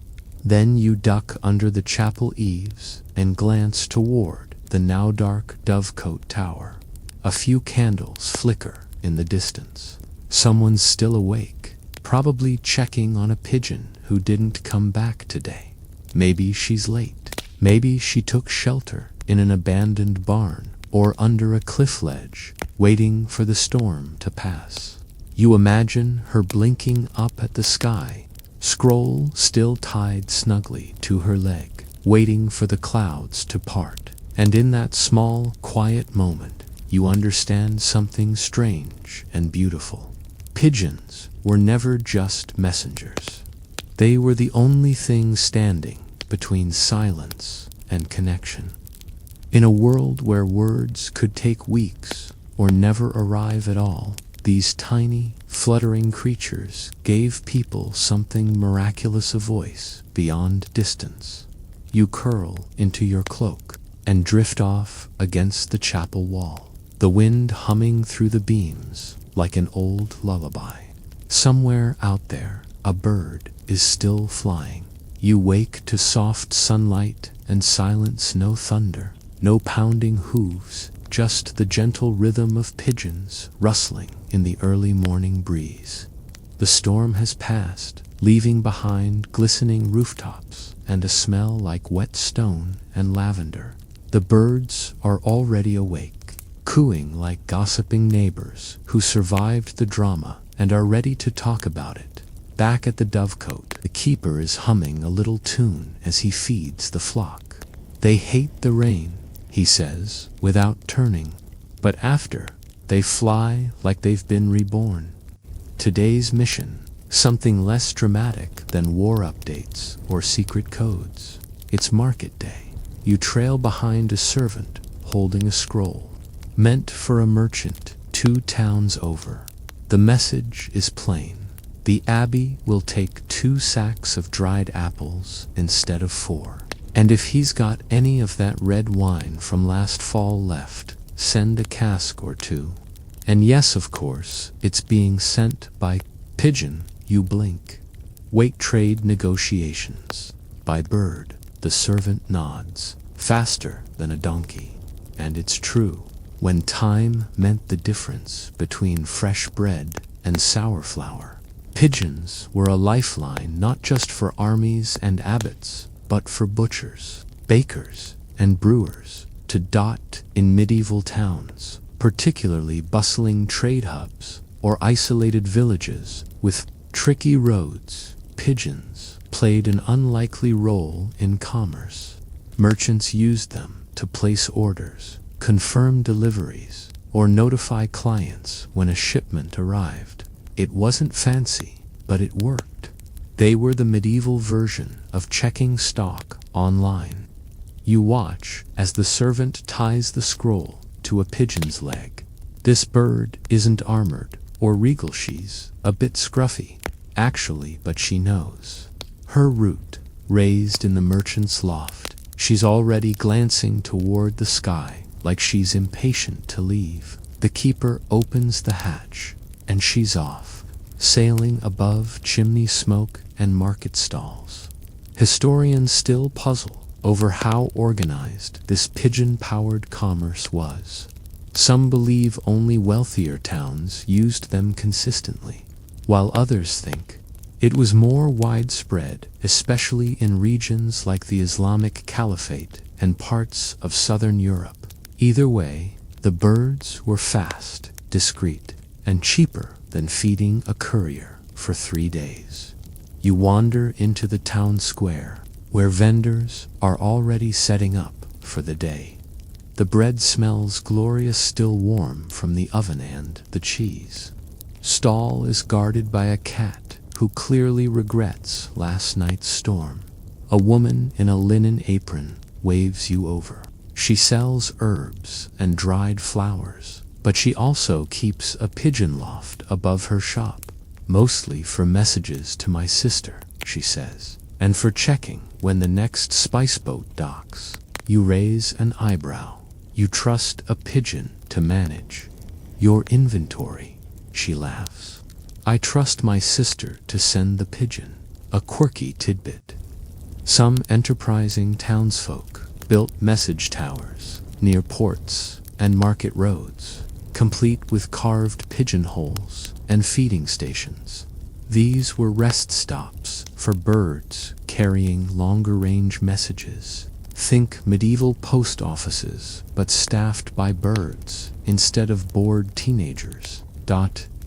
A: Then you duck under the chapel eaves and glance toward the now dark dovecote tower. A few candles flicker in the distance. Someone's still awake, probably checking on a pigeon who didn't come back today. Maybe she's late. Maybe she took shelter in an abandoned barn or under a cliff ledge, waiting for the storm to pass. You imagine her blinking up at the sky, scroll still tied snugly to her leg, waiting for the clouds to part. And in that small, quiet moment, you understand something strange and beautiful. Pigeons were never just messengers. They were the only thing standing between silence and connection. In a world where words could take weeks or never arrive at all, these tiny, fluttering creatures gave people something miraculous, a voice beyond distance. You curl into your cloak and drift off against the chapel wall, the wind humming through the beams like an old lullaby. Somewhere out there, a bird is still flying. You wake to soft sunlight and silence, no thunder, no pounding hooves, just the gentle rhythm of pigeons rustling in the early morning breeze. The storm has passed, leaving behind glistening rooftops and a smell like wet stone and lavender. The birds are already awake, cooing like gossiping neighbors who survived the drama and are ready to talk about it. Back at the dovecote, the keeper is humming a little tune as he feeds the flock. They hate the rain, he says, without turning, but after, they fly like they've been reborn. Today's mission, something less dramatic than war updates or secret codes. It's market day. You trail behind a servant holding a scroll, meant for a merchant 2 towns over. The message is plain. The abbey will take 2 sacks of dried apples instead of 4. And if he's got any of that red wine from last fall left, send a cask or 2. And yes, of course, it's being sent by pigeon. You blink. Wait, trade negotiations. By bird, the servant nods, faster than a donkey. And it's true. When time meant the difference between fresh bread and sour flour, pigeons were a lifeline not just for armies and abbots, but for butchers, bakers, and brewers to dot in medieval towns, particularly bustling trade hubs or isolated villages with tricky roads. Pigeons played an unlikely role in commerce. Merchants used them to place orders, confirm deliveries, or notify clients when a shipment arrived. It wasn't fancy, but it worked. They were the medieval version of checking stock online. You watch as the servant ties the scroll to a pigeon's leg. This bird isn't armored or regal. She's a bit scruffy, actually, but she knows. Her root, raised in the merchant's loft, she's already glancing toward the sky, like she's impatient to leave. The keeper opens the hatch, and she's off, sailing above chimney smoke and market stalls. Historians still puzzle over how organized this pigeon-powered commerce was. Some believe only wealthier towns used them consistently, while others think it was more widespread, especially in regions like the Islamic Caliphate and parts of southern Europe. Either way, the birds were fast, discreet, and cheaper than feeding a courier for 3 days. You wander into the town square, where vendors are already setting up for the day. The bread smells glorious, still warm from the oven, and the cheese stall is guarded by a cat who clearly regrets last night's storm. A woman in a linen apron waves you over. She sells herbs and dried flowers, but she also keeps a pigeon loft above her shop, mostly for messages to my sister, she says, and for checking when the next spice boat docks. You raise an eyebrow. You trust a pigeon to manage your inventory, she laughs. I trust my sister to send the pigeon. A quirky tidbit. Some enterprising townsfolk built message towers near ports and market roads, complete with carved pigeonholes and feeding stations. These were rest stops for birds carrying longer-range messages. Think medieval post offices, but staffed by birds instead of bored teenagers.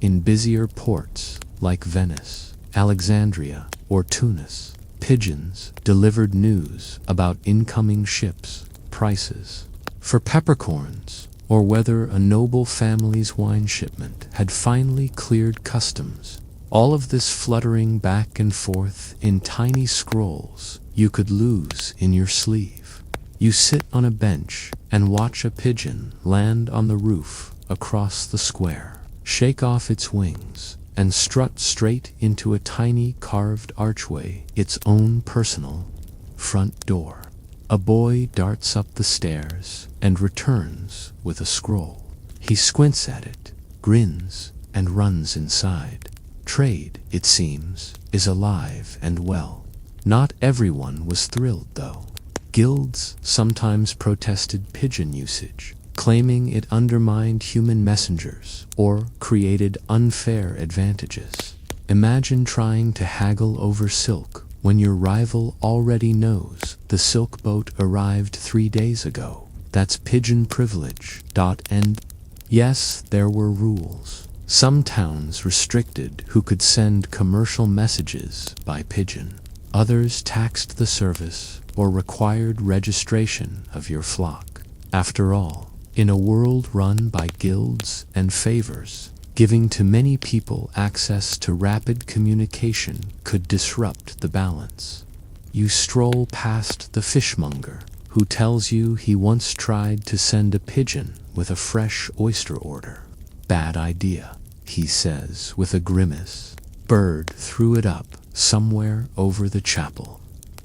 A: In busier ports like Venice, Alexandria, or Tunis, pigeons delivered news about incoming ships, prices for peppercorns, or whether a noble family's wine shipment had finally cleared customs. All of this fluttering back and forth in tiny scrolls you could lose in your sleeve. You sit on a bench and watch a pigeon land on the roof across the square, shake off its wings, and strut straight into a tiny carved archway, its own personal front door. A boy darts up the stairs and returns with a scroll. He squints at it, grins, and runs inside. Trade, it seems, is alive and well. Not everyone was thrilled, though. Guilds sometimes protested pigeon usage, claiming it undermined human messengers or created unfair advantages. Imagine trying to haggle over silk when your rival already knows the silk boat arrived 3 days ago. That's pigeon privilege. And yes, there were rules. Some towns restricted who could send commercial messages by pigeon. Others taxed the service or required registration of your flock. After all, in a world run by guilds and favors, giving to many people access to rapid communication could disrupt the balance. You stroll past the fishmonger, who tells you he once tried to send a pigeon with a fresh oyster order. Bad idea, he says with a grimace. Bird threw it up somewhere over the chapel.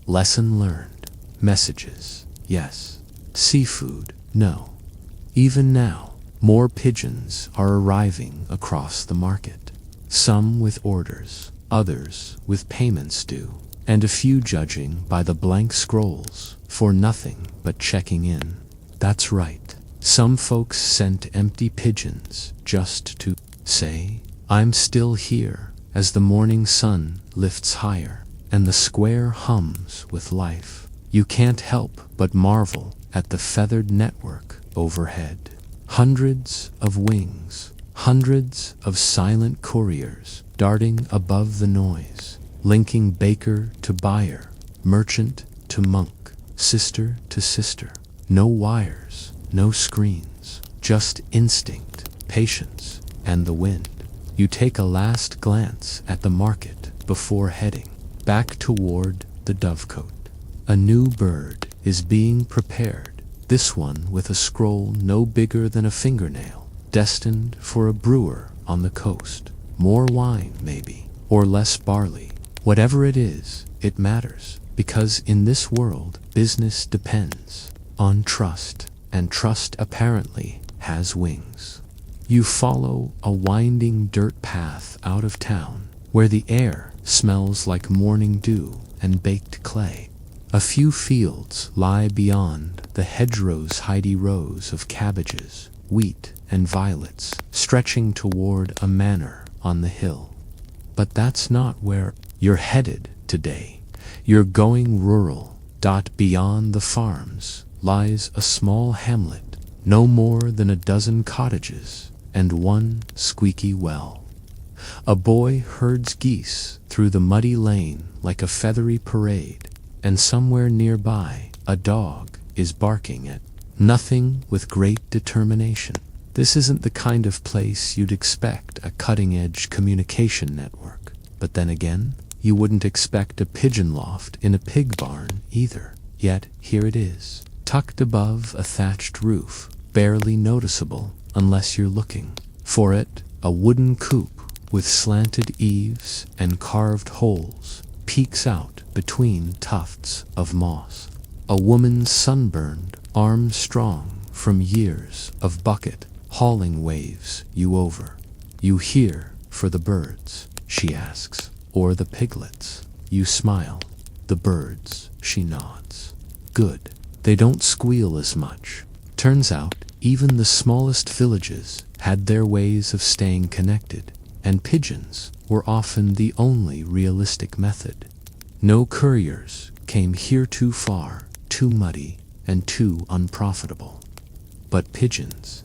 A: Lesson learned. Messages, yes. Seafood, no. Even now, more pigeons are arriving across the market. Some with orders, others with payments due, and a few judging by the blank scrolls for nothing but checking in. That's right. Some folks sent empty pigeons just to say, I'm still here, as the morning sun lifts higher and the square hums with life. You can't help but marvel at the feathered network overhead. Hundreds of wings, hundreds of silent couriers darting above the noise, linking baker to buyer, merchant to monk, sister to sister. No wires, no screens, just instinct, patience, and the wind. You take a last glance at the market before heading back toward the dovecote. A new bird is being prepared, this one with a scroll no bigger than a fingernail, destined for a brewer on the coast. More wine, maybe, or less barley. Whatever it is, it matters, because in this world, business depends on trust. and trust apparently has wings. You follow a winding dirt path out of town, where the air smells like morning dew and baked clay. A few fields lie beyond the hedgerow's hidy rows of cabbages, wheat, and violets, stretching toward a manor on the hill. But that's not where you're headed today. You're going rural. Beyond the farms lies a small hamlet, no more than a dozen cottages and one squeaky well. A boy herds geese through the muddy lane like a feathery parade, and somewhere nearby a dog is barking at nothing with great determination. This isn't the kind of place you'd expect a cutting-edge communication network, but then again, you wouldn't expect a pigeon loft in a pig barn either. Yet here it is, tucked above a thatched roof, barely noticeable unless you're looking for it. A wooden coop with slanted eaves and carved holes peeks out between tufts of moss. A woman sunburned, arms strong from years of bucket hauling waves you over. You hear for the birds, she asks, or the piglets? You smile. The birds, she nods. Good. They don't squeal as much. Turns out, even the smallest villages had their ways of staying connected, and pigeons were often the only realistic method. No couriers came here too far, too muddy, and too unprofitable. But pigeons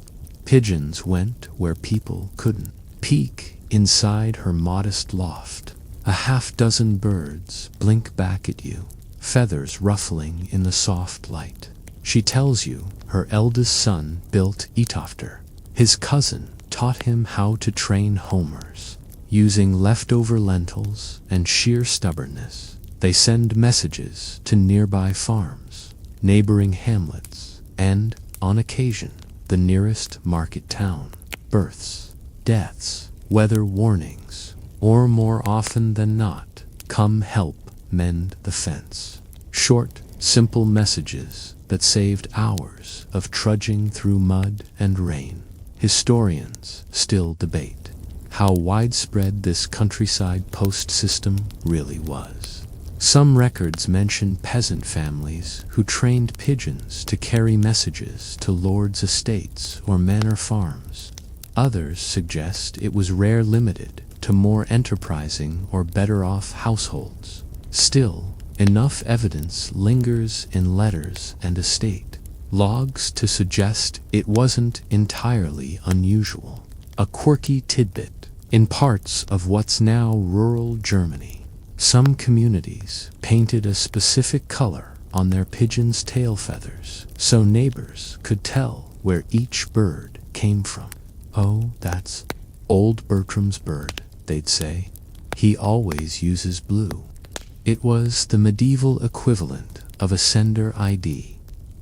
A: went where people couldn't. Peek inside her modest loft. A half-dozen birds blink back at you, feathers ruffling in the soft light. She tells you her eldest son built Etofter. His cousin taught him how to train homers. Using leftover lentils and sheer stubbornness, they send messages to nearby farms, neighboring hamlets, and, on occasion, the nearest market town. Births, deaths, weather warnings, or more often than not, come help mend the fence. Short, simple messages that saved hours of trudging through mud and rain. Historians still debate how widespread this countryside post system really was. Some records mention peasant families who trained pigeons to carry messages to lords' estates or manor farms. Others suggest it was limited to more enterprising or better-off households. Still, enough evidence lingers in letters and estate logs to suggest it wasn't entirely unusual. A quirky tidbit: in parts of what's now rural Germany, some communities painted a specific color on their pigeons' tail feathers so neighbors could tell where each bird came from. "Oh, that's old Bertram's bird," they'd say. "He always uses blue." It was the medieval equivalent of a sender ID.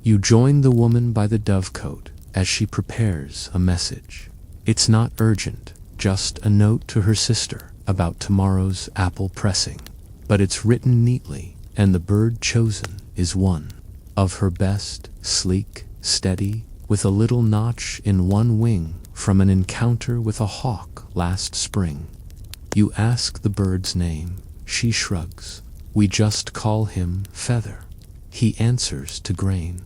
A: You join the woman by the dovecote as she prepares a message. It's not urgent, just a note to her sister about tomorrow's apple pressing. But it's written neatly, and the bird chosen is one of her best, sleek, steady, with a little notch in one wing from an encounter with a hawk last spring. You ask the bird's name. She shrugs. "We just call him Feather." He answers to grain.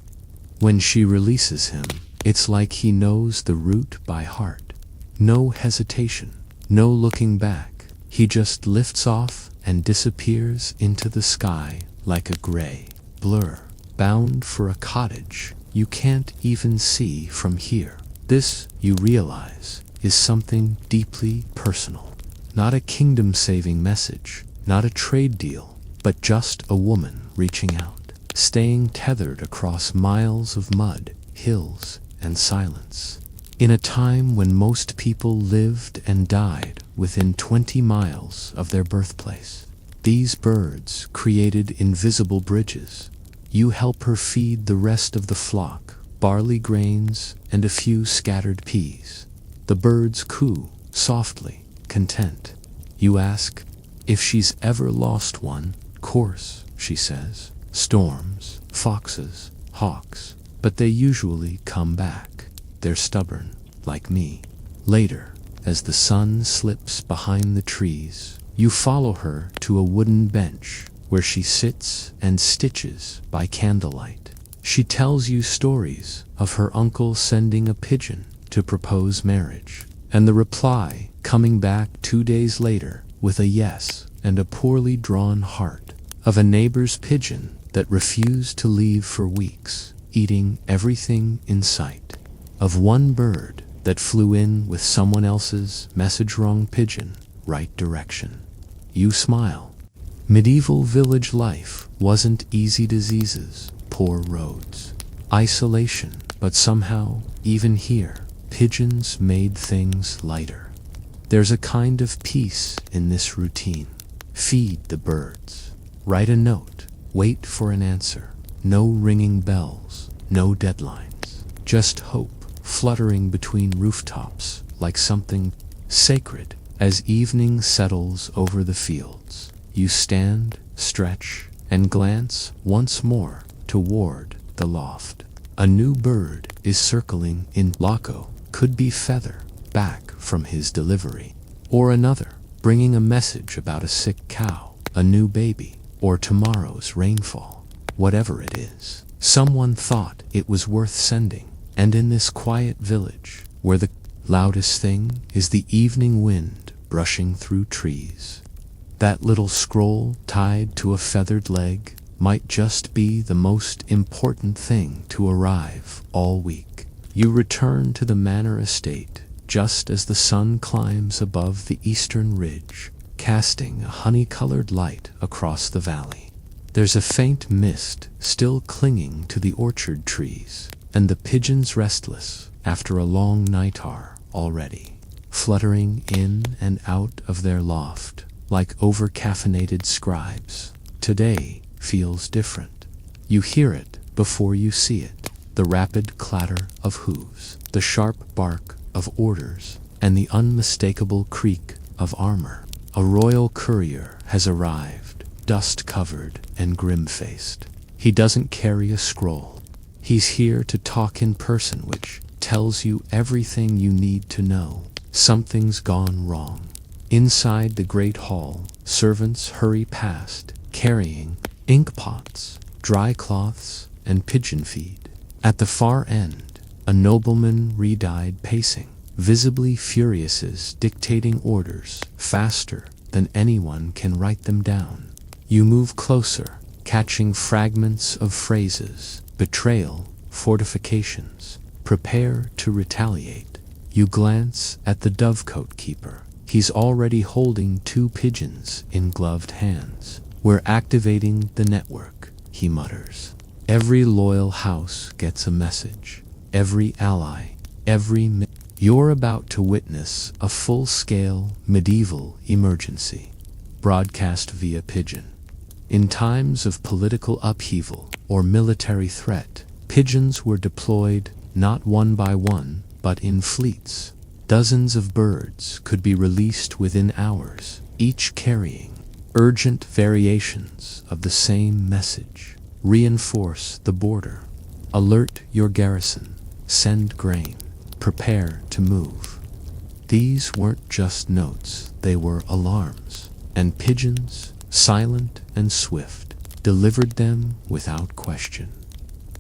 A: When she releases him, it's like he knows the route by heart. No hesitation, no looking back. He just lifts off and disappears into the sky like a gray blur, bound for a cottage you can't even see from here. This, you realize, is something deeply personal. Not a kingdom-saving message, not a trade deal, but just a woman reaching out, staying tethered across miles of mud, hills, and silence. In a time when most people lived and died within 20 miles of their birthplace, these birds created invisible bridges. You help her feed the rest of the flock, barley grains and a few scattered peas. The birds coo, softly, content. You ask if she's ever lost one. "Course," she says. "Storms, foxes, hawks. but they usually come back. They're stubborn, like me. Later, as the sun slips behind the trees, you follow her to a wooden bench where she sits and stitches by candlelight. She tells you stories of her uncle sending a pigeon to propose marriage, and the reply coming back 2 days later with a yes and a poorly drawn heart, of a neighbor's pigeon that refused to leave for weeks, eating everything in sight, of one bird that flew in with someone else's message-wrong pigeon, right direction. You smile. Medieval village life wasn't easy. Diseases, poor roads, isolation, but somehow, even here, pigeons made things lighter. There's a kind of peace in this routine. Feed the birds. Write a note. Wait for an answer. No ringing bells. No deadlines. Just hope fluttering between rooftops like something sacred. As evening settles over the fields, you stand, stretch, and glance once more toward the loft. A new bird is circling in. Loco could be feather, back from his delivery, or another, bringing a message about a sick cow, a new baby, or tomorrow's rainfall. Whatever it is, someone thought it was worth sending. And in this quiet village, where the loudest thing is the evening wind brushing through trees, that little scroll tied to a feathered leg might just be the most important thing to arrive all week. You return to the manor estate just as the sun climbs above the eastern ridge, casting a honey-colored light across the valley. There's a faint mist still clinging to the orchard trees, and the pigeons restless after a long night are already fluttering in and out of their loft like over-caffeinated scribes. Today feels different. You hear it before you see it, the rapid clatter of hooves, the sharp bark of orders, and the unmistakable creak of armor. A royal courier has arrived, dust-covered and grim-faced. He doesn't carry a scroll. He's here to talk in person, which tells you everything you need to know. Something's gone wrong. Inside the great hall, servants hurry past, carrying ink pots, dry cloths, and pigeon feed. At the far end, a nobleman re-dyed pacing, visibly furious, is dictating orders faster than anyone can write them down. You move closer, catching fragments of phrases: betrayal, fortifications, prepare to retaliate. You glance at the dovecote keeper. He's already holding 2 pigeons in gloved hands. We're activating the network, he mutters. Every loyal house gets a message. Every ally, You're about to witness a full-scale medieval emergency, broadcast via pigeon. In times of political upheaval or military threat, pigeons were deployed not one by one, but in fleets. Dozens of birds could be released within hours, each carrying urgent variations of the same message. Reinforce the border. Alert your garrison. Send grain. Prepare to move. These weren't just notes, they were alarms, and pigeons, silent and swift, delivered them without question.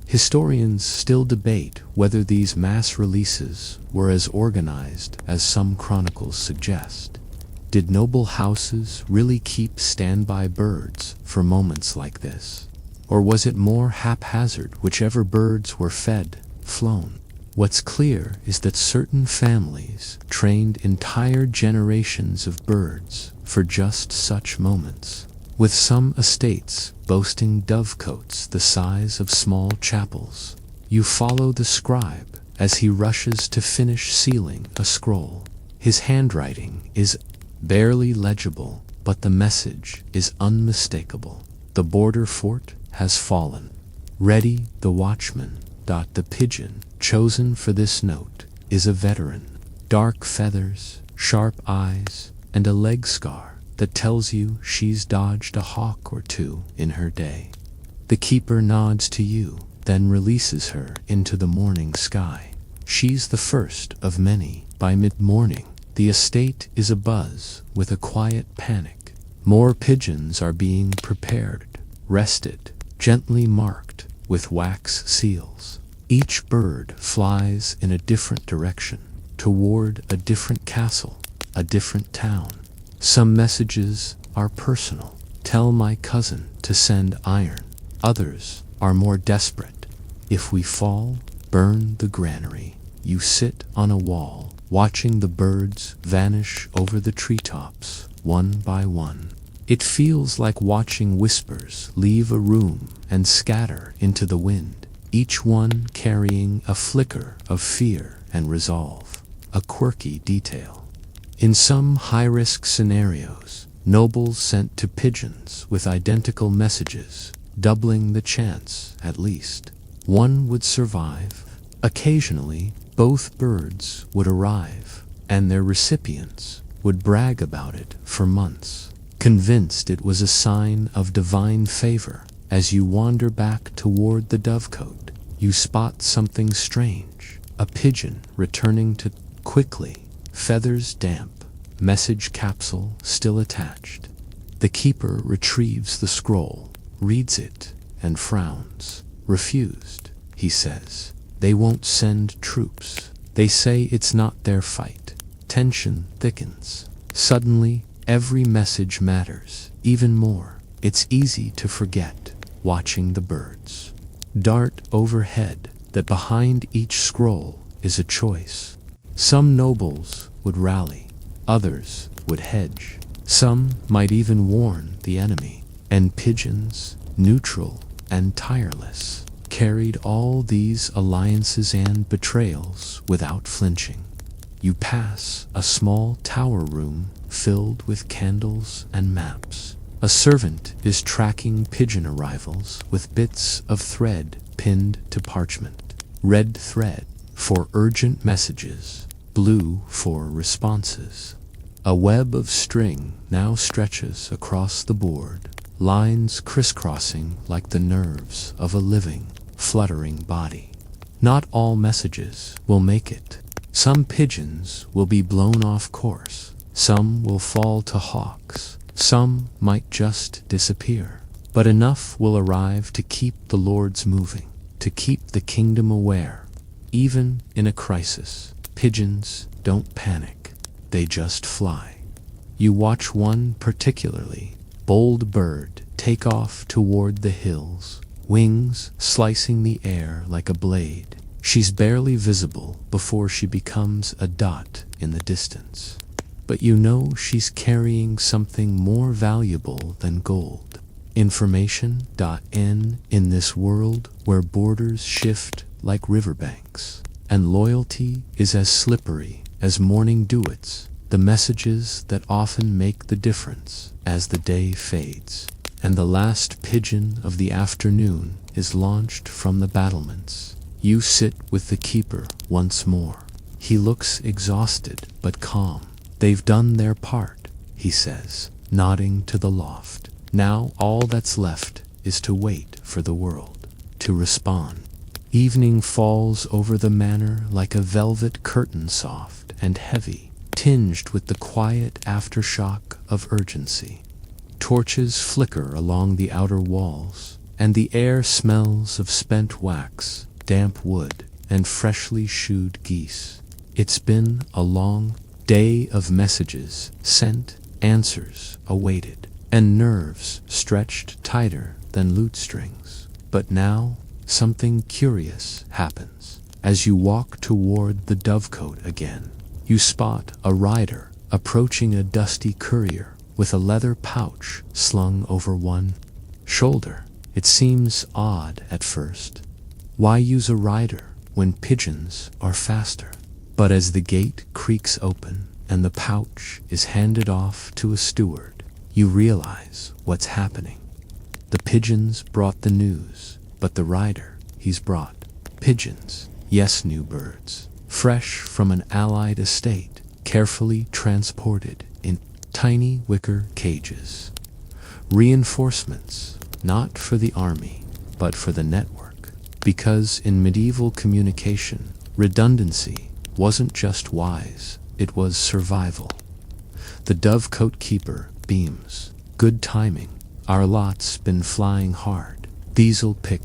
A: Historians still debate whether these mass releases were as organized as some chronicles suggest. Did noble houses really keep standby birds for moments like this? Or was it more haphazard, whichever birds were fed, flown? What's clear is that certain families trained entire generations of birds for just such moments, with some estates boasting dovecotes the size of small chapels. You follow the scribe as he rushes to finish sealing a scroll. His handwriting is barely legible, but the message is unmistakable. The border fort has fallen. Ready the watchman. The pigeon chosen for this note is a veteran. Dark feathers, sharp eyes, and a leg scar that tells you she's dodged a hawk or two in her day. The keeper nods to you, then releases her into the morning sky. She's the first of many. By mid-morning, the estate is abuzz with a quiet panic. More pigeons are being prepared, rested, gently marked with wax seals. Each bird flies in a different direction, toward a different castle, a different town. Some messages are personal. Tell my cousin to send iron. Others are more desperate. If we fall, burn the granary. You sit on a wall, watching the birds vanish over the treetops, one by one. It feels like watching whispers leave a room and scatter into the wind, each one carrying a flicker of fear and resolve, a quirky detail. In some high-risk scenarios, nobles sent to pigeons with identical messages, doubling the chance, at least. One would survive. Occasionally, both birds would arrive, and their recipients would brag about it for months, convinced it was a sign of divine favor. As you wander back toward the dovecote, you spot something strange. A pigeon returning to quickly, feathers damp, message capsule still attached. The keeper retrieves the scroll, reads it, and frowns. Refused, he says. They won't send troops. They say it's not their fight. Tension thickens. Suddenly, every message matters, even more. It's easy to forget, watching the birds dart overhead, that behind each scroll is a choice. Some nobles would rally, others would hedge. Some might even warn the enemy. And pigeons, neutral and tireless, carried all these alliances and betrayals without flinching. You pass a small tower room filled with candles and maps. A servant is tracking pigeon arrivals with bits of thread pinned to parchment. Red thread for urgent messages, blue for responses. A web of string now stretches across the board, lines crisscrossing like the nerves of a living, fluttering body. Not all messages will make it. Some pigeons will be blown off course. Some will fall to hawks. Some might just disappear. But enough will arrive to keep the lords moving, to keep the kingdom aware. Even in a crisis, pigeons don't panic. They just fly. You watch one particularly bold bird take off toward the hills, wings slicing the air like a blade. She's barely visible before she becomes a dot in the distance. But you know she's carrying something more valuable than gold. Information. In this world where borders shift like riverbanks, and loyalty is as slippery as morning dewits, the messages that often make the difference as the day fades, and the last pigeon of the afternoon is launched from the battlements. You sit with the keeper once more. He looks exhausted but calm. They've done their part, he says, nodding to the loft. Now all that's left is to wait for the world to respond. Evening falls over the manor like a velvet curtain, soft and heavy, tinged with the quiet aftershock of urgency. Torches flicker along the outer walls, and the air smells of spent wax, damp wood, and freshly shooed geese. It's been a long day of messages sent, answers awaited, and nerves stretched tighter than lute strings. But now, something curious happens. As you walk toward the dovecote again, you spot a rider approaching a dusty courier with a leather pouch slung over one shoulder. It seems odd at first. Why use a rider when pigeons are faster? But as the gate creaks open and the pouch is handed off to a steward, you realize what's happening. The pigeons brought the news, but the rider, he's brought pigeons. Yes, new birds, fresh from an allied estate, carefully transported in tiny wicker cages. Reinforcements, not for the army, but for the network. Because in medieval communication, redundancy wasn't just wise, it was survival. The dovecote keeper beams. Good timing. Our lot's been flying hard. These'll pick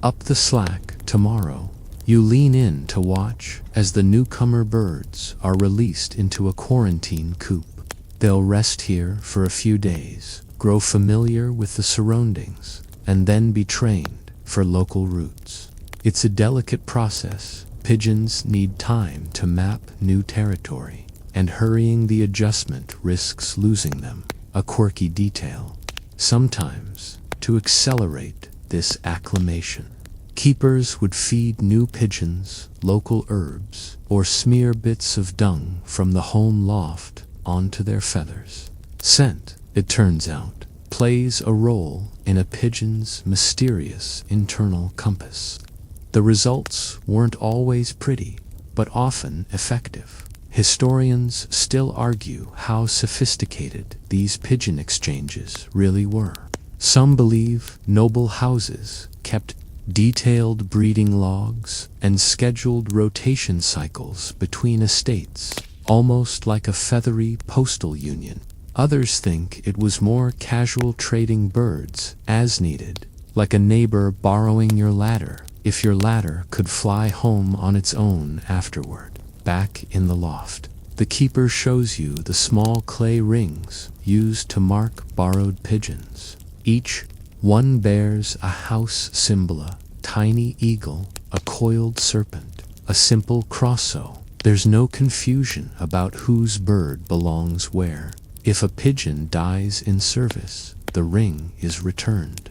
A: up the slack tomorrow. You lean in to watch as the newcomer birds are released into a quarantine coop. They'll rest here for a few days, grow familiar with the surroundings, and then be trained for local routes. It's a delicate process. Pigeons need time to map new territory, and hurrying the adjustment risks losing them. A quirky detail. Sometimes, to accelerate this acclimation, keepers would feed new pigeons local herbs or smear bits of dung from the home loft onto their feathers. Scent, it turns out, plays a role in a pigeon's mysterious internal compass. The results weren't always pretty, but often effective. Historians still argue how sophisticated these pigeon exchanges really were. Some believe noble houses kept detailed breeding logs and scheduled rotation cycles between estates, almost like a feathery postal union. Others think it was more casual, trading birds as needed, like a neighbor borrowing your ladder if your ladder could fly home on its own afterward. Back in the loft, the keeper shows you the small clay rings used to mark borrowed pigeons. Each one bears a house symbol, a tiny eagle, a coiled serpent, a simple crosso. There's no confusion about whose bird belongs where. If a pigeon dies in service, the ring is returned.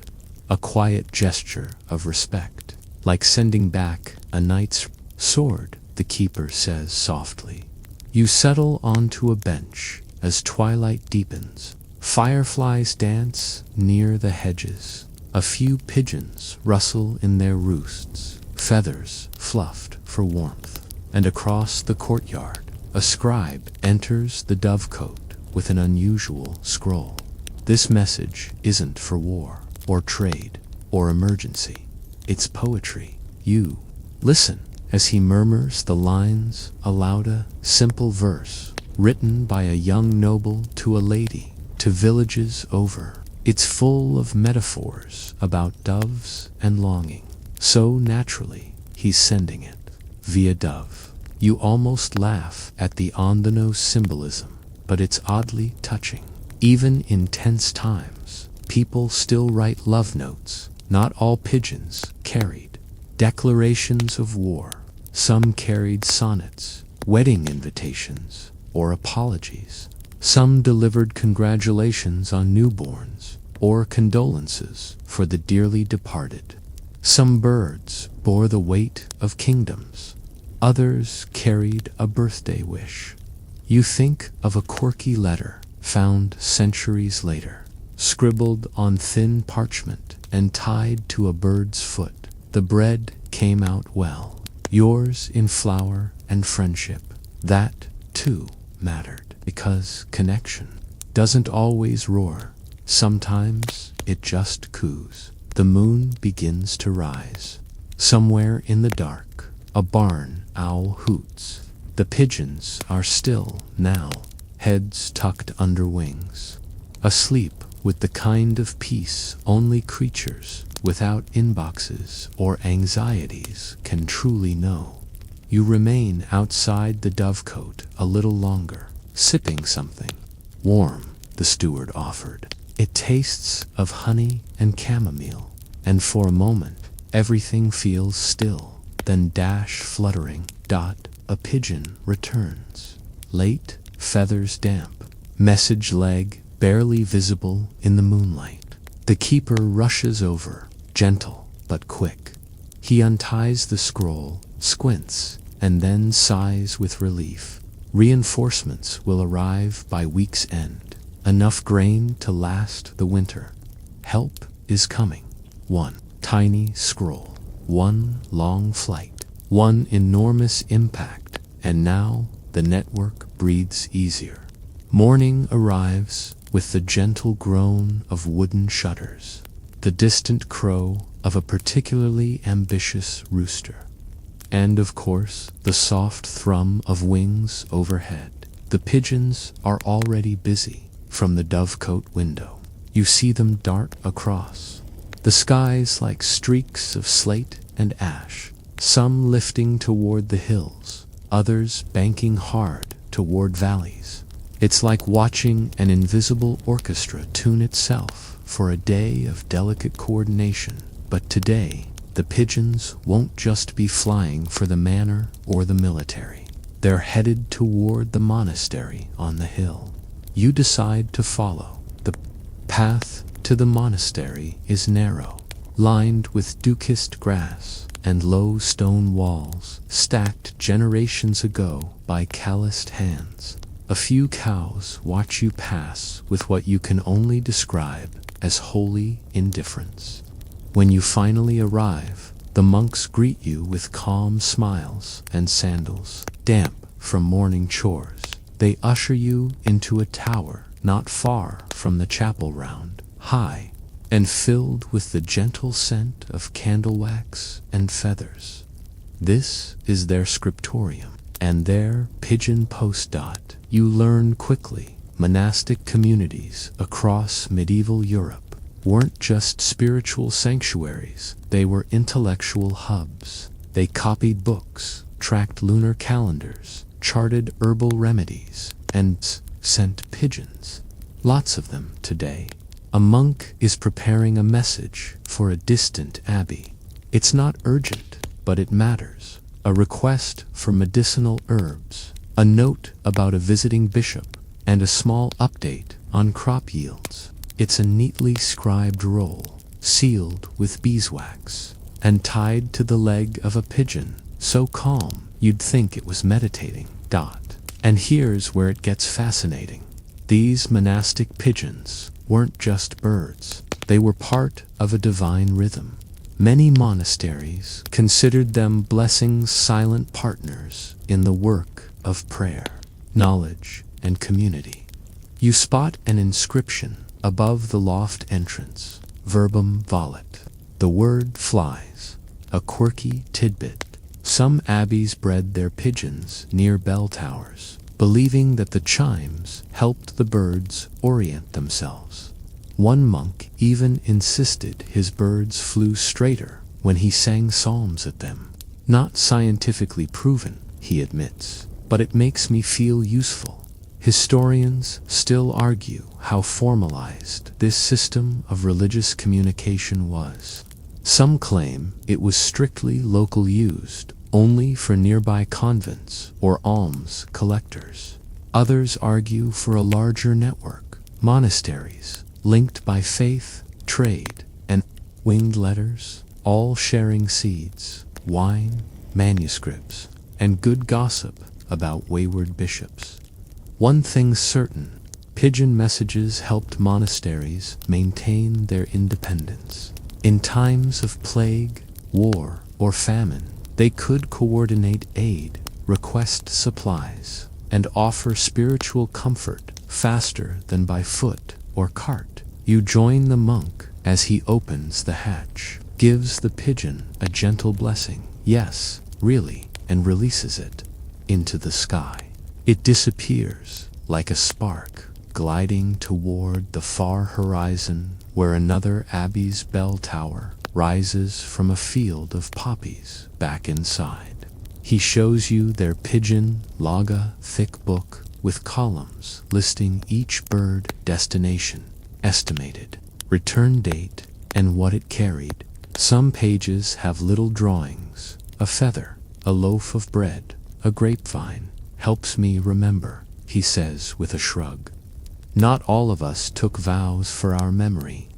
A: A quiet gesture of respect, like sending back a knight's sword, the keeper says softly. You settle onto a bench as twilight deepens. Fireflies dance near the hedges. A few pigeons rustle in their roosts, feathers fluffed for warmth. And across the courtyard, a scribe enters the dovecote with an unusual scroll. This message isn't for war, or trade, or emergency. It's poetry. You listen as he murmurs the lines aloud, a simple verse written by a young noble to a lady, to villages over. It's full of metaphors about doves and longing. So naturally, he's sending it via dove. You almost laugh at the on-the-nose symbolism, but it's oddly touching. Even in tense times, people still write love notes. Not all pigeons carried declarations of war. Some carried sonnets, wedding invitations, or apologies. Some delivered congratulations on newborns, or condolences for the dearly departed. Some birds bore the weight of kingdoms. Others carried a birthday wish. You think of a quirky letter found centuries later, scribbled on thin parchment and tied to a bird's foot. The bread came out well, yours in flour and friendship. That, too, mattered, because connection doesn't always roar. Sometimes it just coos. The moon begins to rise. Somewhere in the dark, a barn owl hoots. The pigeons are still now, heads tucked under wings, asleep with the kind of peace only creatures without inboxes or anxieties can truly know. You remain outside the dovecote a little longer, sipping something warm the steward offered. It tastes of honey and chamomile, and for a moment everything feels still. Then dash fluttering, dot, a pigeon returns. Late, feathers damp, message leg barely visible in the moonlight. The keeper rushes over, gentle but quick. He unties the scroll, squints, and then sighs with relief. Reinforcements will arrive by week's end. Enough grain to last the winter. Help is coming. One tiny scroll, one long flight, one enormous impact, and now the network breathes easier. Morning arrives with the gentle groan of wooden shutters. The distant crow of a particularly ambitious rooster. And of course, the soft thrum of wings overhead. The pigeons are already busy. From the dovecote window, you see them dart across the skies like streaks of slate and ash, some lifting toward the hills, others banking hard toward valleys. It's like watching an invisible orchestra tune itself for a day of delicate coordination. But today, the pigeons won't just be flying for the manor or the military. They're headed toward the monastery on the hill. You decide to follow. The path to the monastery is narrow, lined with dew-kissed grass and low stone walls stacked generations ago by calloused hands. A few cows watch you pass with what you can only describe as holy indifference. When you finally arrive, the monks greet you with calm smiles and sandals damp from morning chores. They usher you into a tower not far from the chapel round, high, and filled with the gentle scent of candle wax and feathers. This is their scriptorium, and their pigeon post. You learn quickly, monastic communities across medieval Europe weren't just spiritual sanctuaries, they were intellectual hubs. They copied books, tracked lunar calendars, charted herbal remedies, and sent pigeons. Lots of them today. A monk is preparing a message for a distant abbey. It's not urgent, but it matters. A request for medicinal herbs, a note about a visiting bishop, and a small update on crop yields. It's a neatly scribed roll, sealed with beeswax, and tied to the leg of a pigeon, so calm you'd think it was meditating. And here's where it gets fascinating. These monastic pigeons weren't just birds. They were part of a divine rhythm. Many monasteries considered them blessings, silent partners in the work of prayer, knowledge, and community. You spot an inscription above the loft entrance, verbum volet. The word flies, a quirky tidbit. Some abbeys bred their pigeons near bell towers, believing that the chimes helped the birds orient themselves. One monk even insisted his birds flew straighter when he sang psalms at them. Not scientifically proven, he admits, but it makes me feel useful. Historians still argue how formalized this system of religious communication was. Some claim it was strictly local, used only for nearby convents or alms collectors. Others argue for a larger network, monasteries linked by faith, trade, and winged letters, all sharing seeds, wine, manuscripts, and good gossip about wayward bishops. One thing's certain, pigeon messages helped monasteries maintain their independence. In times of plague, war, or famine, they could coordinate aid, request supplies, and offer spiritual comfort faster than by foot or cart. You join the monk as he opens the hatch, gives the pigeon a gentle blessing, yes, really, and releases it into the sky. It disappears like a spark, gliding toward the far horizon where another abbey's bell tower rises from a field of poppies back inside. He shows you their pigeon logga, thick book with columns listing each bird, destination, estimated return date, and what it carried. Some pages have little drawings, a feather, a loaf of bread, a grapevine. Helps me remember, he says with a shrug. Not all of us took vows for our memory.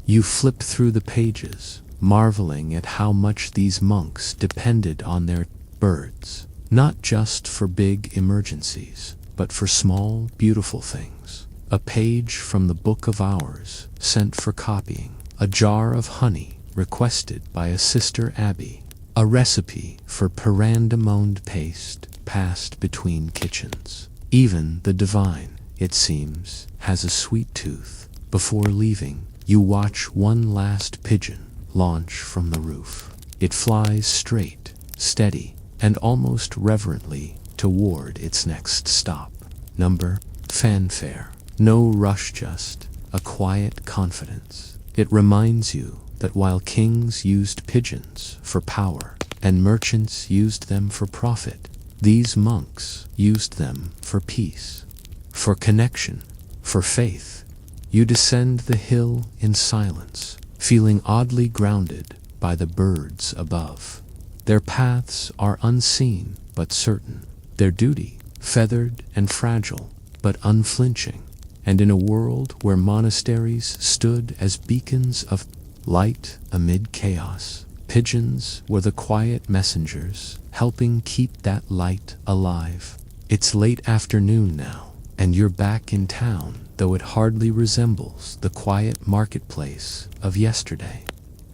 A: You flip through the pages, marveling at how much these monks depended on their birds, not just for big emergencies, but for small, beautiful things. A page from the Book of Hours, sent for copying, a jar of honey, requested by a sister abbey, a recipe for perandamonde paste, passed between kitchens. Even the divine, it seems, has a sweet tooth. Before leaving, you watch one last pigeon launch from the roof. It flies straight, steady, and almost reverently toward its next stop. Number, fanfare. No rush, just a quiet confidence. It reminds you that while kings used pigeons for power and merchants used them for profit, these monks used them for peace, for connection, for faith. You descend the hill in silence, feeling oddly grounded by the birds above. Their paths are unseen but certain, their duty feathered and fragile but unflinching. And in a world where monasteries stood as beacons of light amid chaos, pigeons were the quiet messengers helping keep that light alive. It's late afternoon now, and you're back in town, though it hardly resembles the quiet marketplace of yesterday.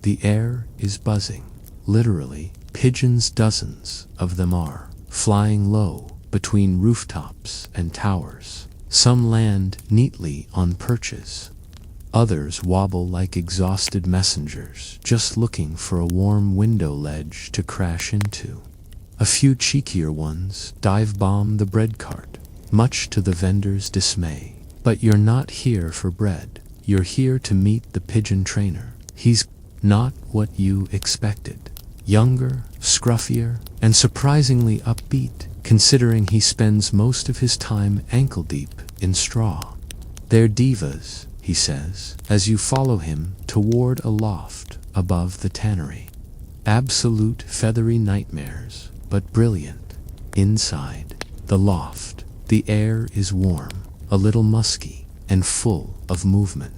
A: The air is buzzing. Literally, pigeons, dozens of them are, flying low between rooftops and towers. Some land neatly on perches. Others wobble like exhausted messengers, just looking for a warm window ledge to crash into. A few cheekier ones dive-bomb the bread cart, much to the vendor's dismay. But you're not here for bread. You're here to meet the pigeon trainer. He's not what you expected. Younger, scruffier, and surprisingly upbeat, considering he spends most of his time ankle-deep in straw. They're divas, he says, as you follow him toward a loft above the tannery. Absolute feathery nightmares, but brilliant. Inside the loft, the air is warm, a little musky, and full of movement.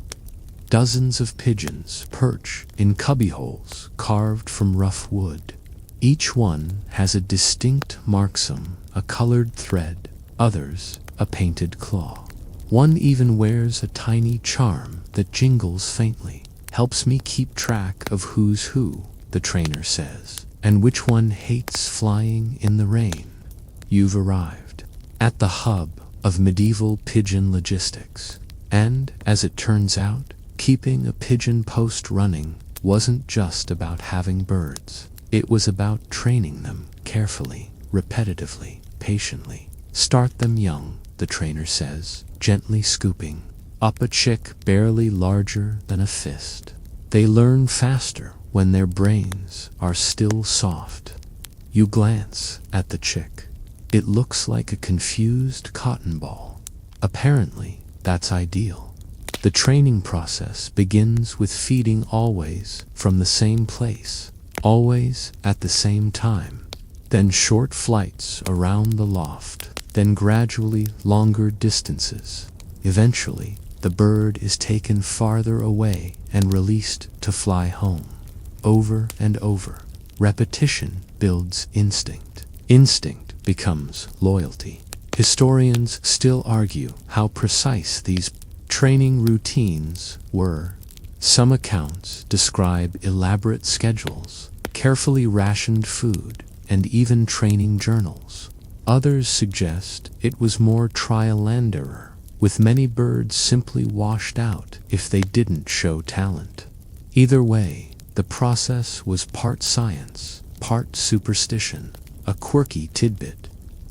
A: Dozens of pigeons perch in cubbyholes carved from rough wood. Each one has a distinct marksome, a colored thread, others a painted claw. One even wears a tiny charm that jingles faintly. Helps me keep track of who's who, the trainer says, and which one hates flying in the rain. You've arrived at the hub of medieval pigeon logistics. And, as it turns out, keeping a pigeon post running wasn't just about having birds. It was about training them carefully, repetitively, patiently. Start them young, the trainer says, gently scooping up a chick barely larger than a fist. They learn faster when their brains are still soft. You glance at the chick. It looks like a confused cotton ball. Apparently, that's ideal. The training process begins with feeding always from the same place, always at the same time. Then short flights around the loft, then gradually longer distances. Eventually, the bird is taken farther away and released to fly home. Over and over, repetition builds instinct. Instinct becomes loyalty. Historians still argue how precise these training routines were. Some accounts describe elaborate schedules, carefully rationed food, and even training journals. Others suggest it was more trial and error, with many birds simply washed out if they didn't show talent. Either way, the process was part science, part superstition, a quirky tidbit.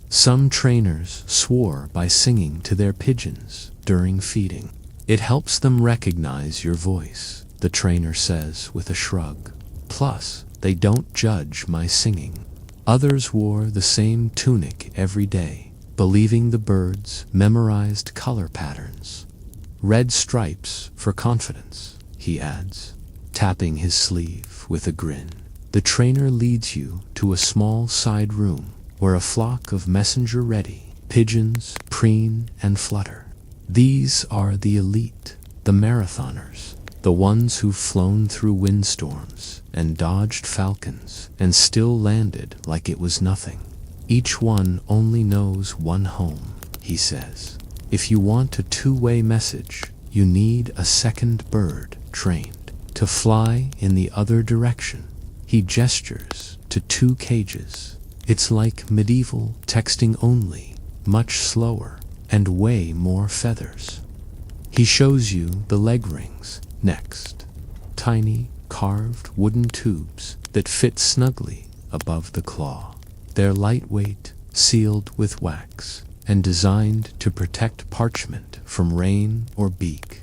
A: Some trainers swore by singing to their pigeons during feeding. It helps them recognize your voice, the trainer says with a shrug. Plus, they don't judge my singing. Others wore the same tunic every day, believing the birds memorized color patterns. Red stripes for confidence, he adds, tapping his sleeve with a grin. The trainer leads you to a small side room where a flock of messenger-ready pigeons preen and flutter. These are the elite, the marathoners, the ones who've flown through windstorms and dodged falcons and still landed like it was nothing. Each one only knows one home, he says. If you want a two-way message, you need a second bird trained to fly in the other direction. He gestures to two cages. It's like medieval texting only, much slower and way more feathers. He shows you the leg rings next. Tiny, carved wooden tubes that fit snugly above the claw. They're lightweight, sealed with wax, and designed to protect parchment from rain or beak.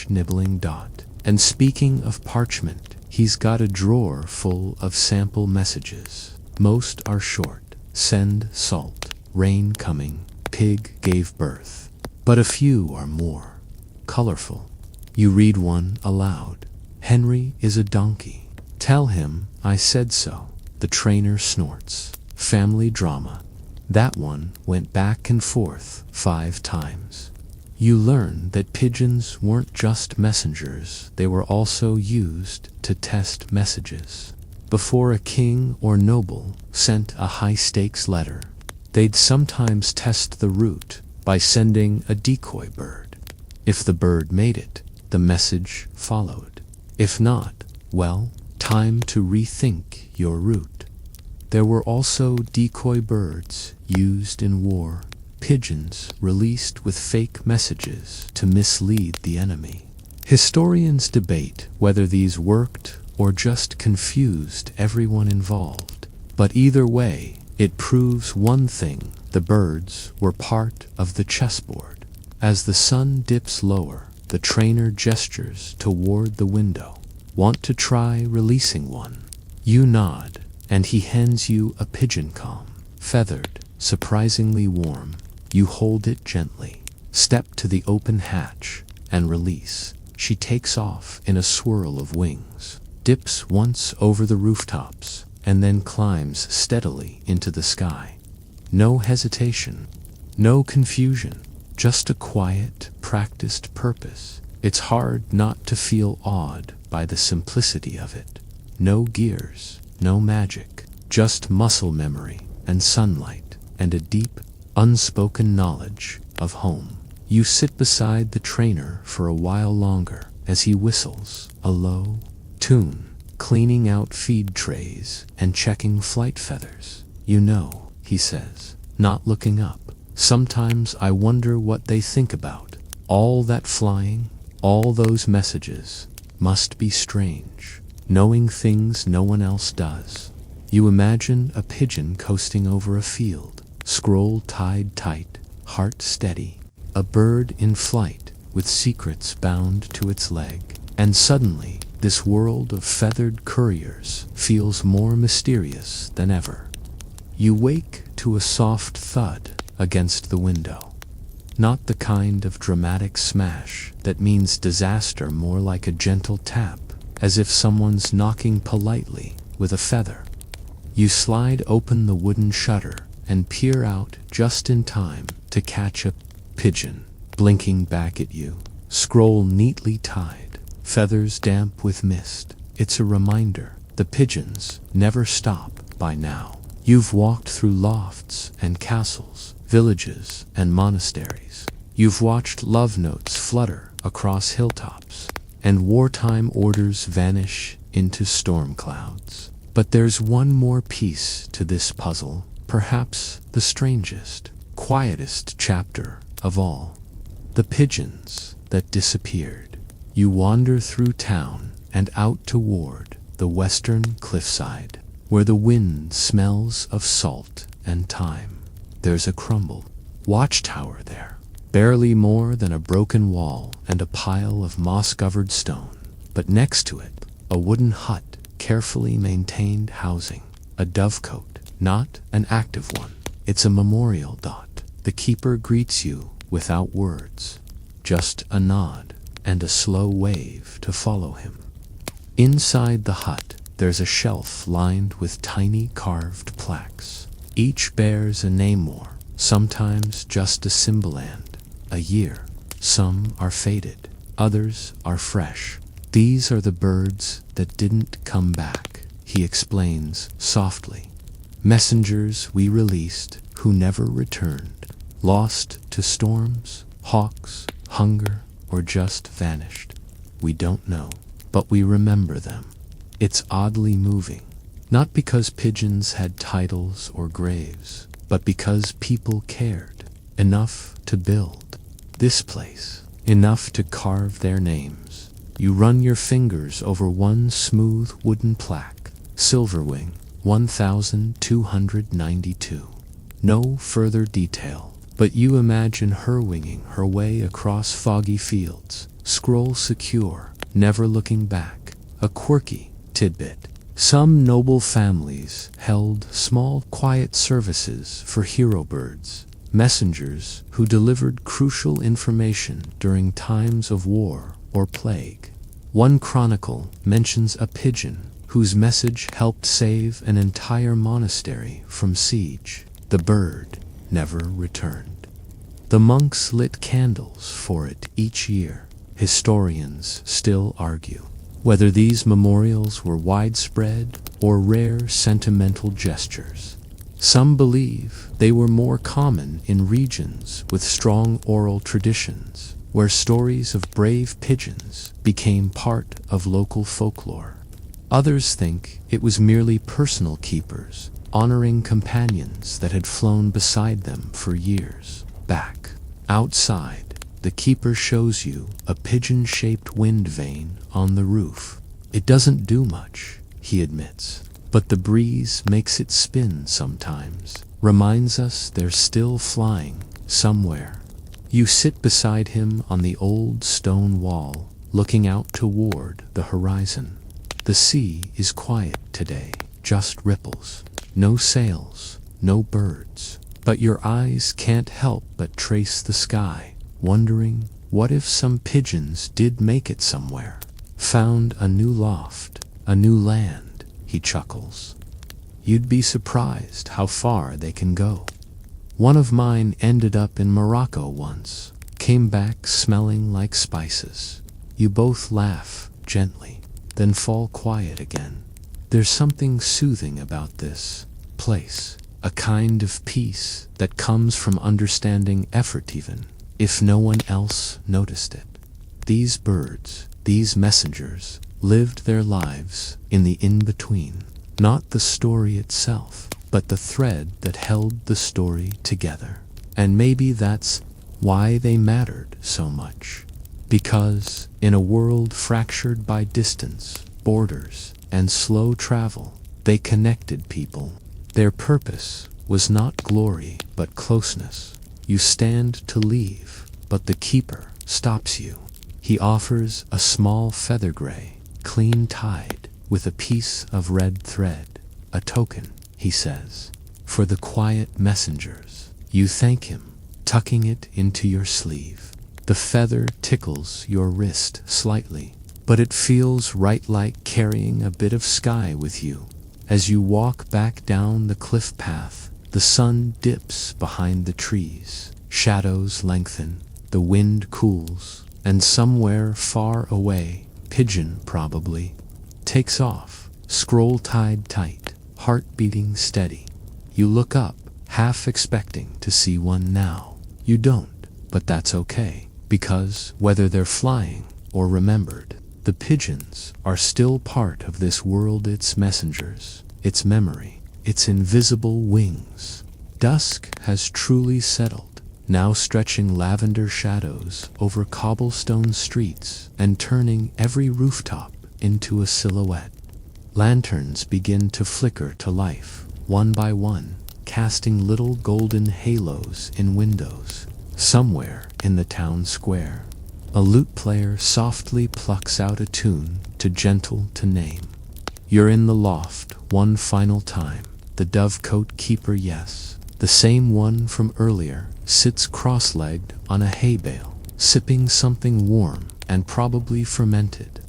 A: Nibbling dot. And speaking of parchment, he's got a drawer full of sample messages. Most are short. Send salt. Rain coming. Pig gave birth. But a few are more colorful. You read one aloud. Henry is a donkey. Tell him I said so. The trainer snorts. Family drama. That one went back and forth 5 times. You learn that pigeons weren't just messengers, they were also used to test messages. Before a king or noble sent a high-stakes letter, they'd sometimes test the route by sending a decoy bird. If the bird made it, the message followed. If not, well, time to rethink your route. There were also decoy birds used in war. Pigeons released with fake messages to mislead the enemy. Historians debate whether these worked or just confused everyone involved. But either way, it proves one thing: the birds were part of the chessboard. As the sun dips lower, the trainer gestures toward the window. Want to try releasing one? You nod, and he hands you a pigeon comb, feathered, surprisingly warm. You hold it gently, step to the open hatch, and release. She takes off in a swirl of wings, dips once over the rooftops, and then climbs steadily into the sky. No hesitation, no confusion, just a quiet, practiced purpose. It's hard not to feel awed by the simplicity of it. No gears, no magic, just muscle memory and sunlight and a deep, unspoken knowledge of home. You sit beside the trainer for a while longer as he whistles a low tune, cleaning out feed trays and checking flight feathers. You know, he says, not looking up. Sometimes I wonder what they think about. All that flying, all those messages, must be strange, knowing things no one else does. You imagine a pigeon coasting over a field, scroll tied tight, heart steady, a bird in flight with secrets bound to its leg. And suddenly, this world of feathered couriers feels more mysterious than ever. You wake to a soft thud against the window. Not the kind of dramatic smash that means disaster, more like a gentle tap, as if someone's knocking politely with a feather. You slide open the wooden shutter and peer out just in time to catch a pigeon blinking back at you. Scroll neatly tied, feathers damp with mist. It's a reminder the pigeons never stop by now. You've walked through lofts and castles, villages and monasteries. You've watched love notes flutter across hilltops and wartime orders vanish into storm clouds. But there's one more piece to this puzzle, perhaps the strangest, quietest chapter of all. The pigeons that disappeared. You wander through town and out toward the western cliffside, where the wind smells of salt and thyme. There's a crumbled watchtower there, barely more than a broken wall and a pile of moss-covered stone. But next to it, a wooden hut, carefully maintained housing, a dovecote, not an active one. It's a memorial dot. The keeper greets you without words, just a nod and a slow wave to follow him. Inside the hut, there's a shelf lined with tiny carved plaques. Each bears a name, or sometimes just a symbol and a year. Some are faded, others are fresh. These are the birds that didn't come back, he explains softly. Messengers we released who never returned, lost to storms, hawks, hunger, or just vanished. We don't know, but we remember them. It's oddly moving, not because pigeons had titles or graves, but because people cared enough to build this place, enough to carve their names You run your fingers over one smooth wooden plaque, Silverwing, 1292. No further detail, but you imagine her winging her way across foggy fields, scroll secure, never looking back. A quirky tidbit. Some noble families held small quiet services for hero birds, messengers who delivered crucial information during times of war or plague. One chronicle mentions a pigeon whose message helped save an entire monastery from siege. The bird never returned. The monks lit candles for it each year. Historians still argue whether these memorials were widespread or rare sentimental gestures. Some believe they were more common in regions with strong oral traditions, where stories of brave pigeons became part of local folklore. Others think it was merely personal keepers, honoring companions that had flown beside them for years. Back outside, the keeper shows you a pigeon-shaped wind vane on the roof. It doesn't do much, he admits, but the breeze makes it spin sometimes, reminds us they're still flying somewhere. You sit beside him on the old stone wall, looking out toward the horizon. The sea is quiet today, just ripples. No sails, no birds, but your eyes can't help but trace the sky, wondering what if some pigeons did make it somewhere, found a new loft, a new land, he chuckles. You'd be surprised how far they can go. One of mine ended up in Morocco once, came back smelling like spices. You both laugh gently, then fall quiet again. There's something soothing about this place, a kind of peace that comes from understanding effort even if no one else noticed it. These birds, these messengers, lived their lives in the in-between, not the story itself, but the thread that held the story together. And maybe that's why they mattered so much. Because in a world fractured by distance, borders, and slow travel, they connected people. Their purpose was not glory, but closeness. You stand to leave, but the keeper stops you. He offers a small feather gray, clean tied, with a piece of red thread. A token, he says, for the quiet messengers. You thank him, tucking it into your sleeve. The feather tickles your wrist slightly, but it feels right, like carrying a bit of sky with you. As you walk back down the cliff path, the sun dips behind the trees, shadows lengthen, the wind cools, and somewhere far away, pigeon probably, takes off, scroll tied tight, heart beating steady. You look up, half expecting to see one now. You don't, but that's okay, because whether they're flying or remembered, the pigeons are still part of this world, its messengers, its memory, its invisible wings. Dusk has truly settled, now stretching lavender shadows over cobblestone streets and turning every rooftop into a silhouette. Lanterns begin to flicker to life, one by one, casting little golden halos in windows. Somewhere in the town square, a lute player softly plucks out a tune too gentle to name. You're in the loft one final time. The dovecote keeper, yes, the same one from earlier, sits cross-legged on a hay bale, sipping something warm and probably fermented.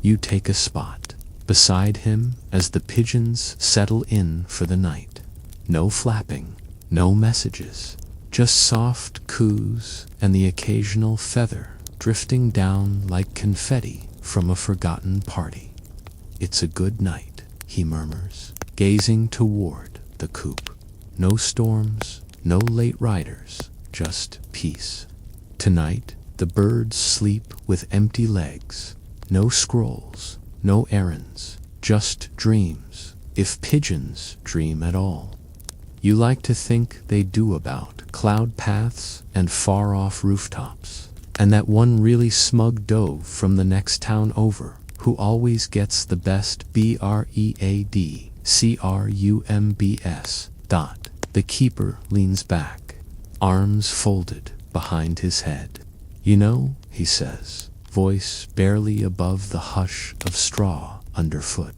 A: You take a spot beside him as the pigeons settle in for the night. No flapping, no messages, just soft coos and the occasional feather drifting down like confetti from a forgotten party. It's a good night, he murmurs, gazing toward the coop. No storms, no late riders, just peace. Tonight, the birds sleep with empty legs. No scrolls, no errands, just dreams, if pigeons dream at all. You like to think they do, about cloud paths and far-off rooftops. And that one really smug dove from the next town over, who always gets the best breadcrumbs. The keeper leans back, arms folded behind his head. You know, he says, voice barely above the hush of straw underfoot,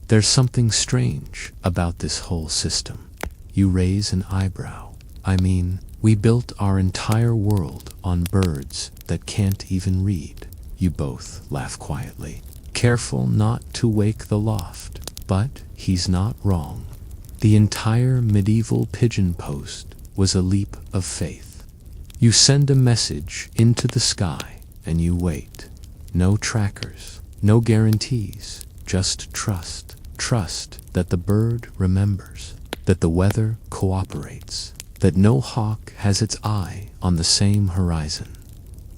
A: there's something strange about this whole system. You raise an eyebrow. I mean, we built our entire world on birds that can't even read. You both laugh quietly, careful not to wake the loft. But he's not wrong. The entire medieval pigeon post was a leap of faith. You send a message into the sky and you wait. No trackers, no guarantees, just trust. Trust that the bird remembers, that the weather cooperates, that no hawk has its eye on the same horizon.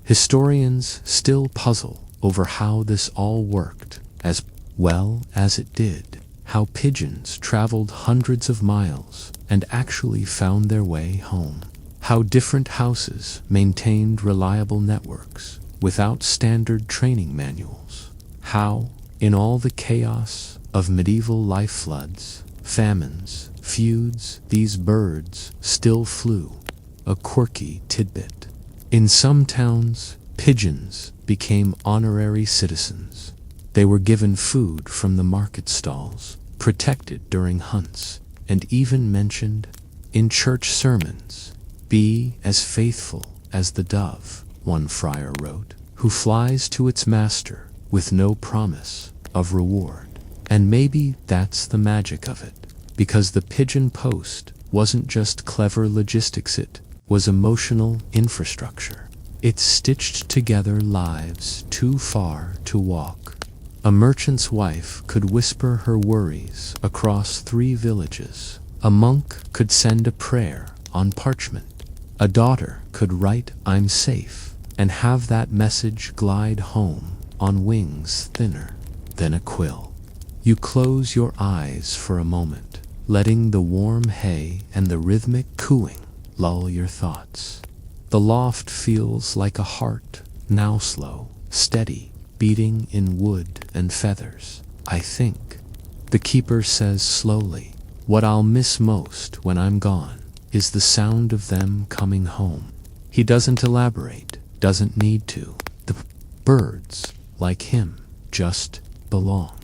A: Historians still puzzle over how this all worked as well as it did, how pigeons traveled hundreds of miles and actually found their way home, how different houses maintained reliable networks without standard training manuals, how, in all the chaos of medieval life floods, famines, feuds, these birds still flew. A quirky tidbit. In some towns, pigeons became honorary citizens. They were given food from the market stalls, protected during hunts, and even mentioned in church sermons. Be as faithful as the dove, one friar wrote, who flies to its master with no promise of reward. And maybe that's the magic of it, because the pigeon post wasn't just clever logistics, it was emotional infrastructure. It stitched together lives too far to walk. A merchant's wife could whisper her worries across 3 villages. A monk could send a prayer on parchment. A daughter could write "I'm safe" and have that message glide home on wings thinner than a quill. You close your eyes for a moment, letting the warm hay and the rhythmic cooing lull your thoughts. The loft feels like a heart, now slow, steady, beating in wood and feathers. I think, the keeper says slowly, what I'll miss most when I'm gone is the sound of them coming home. He doesn't elaborate, doesn't need to. The birds, like him, just belong.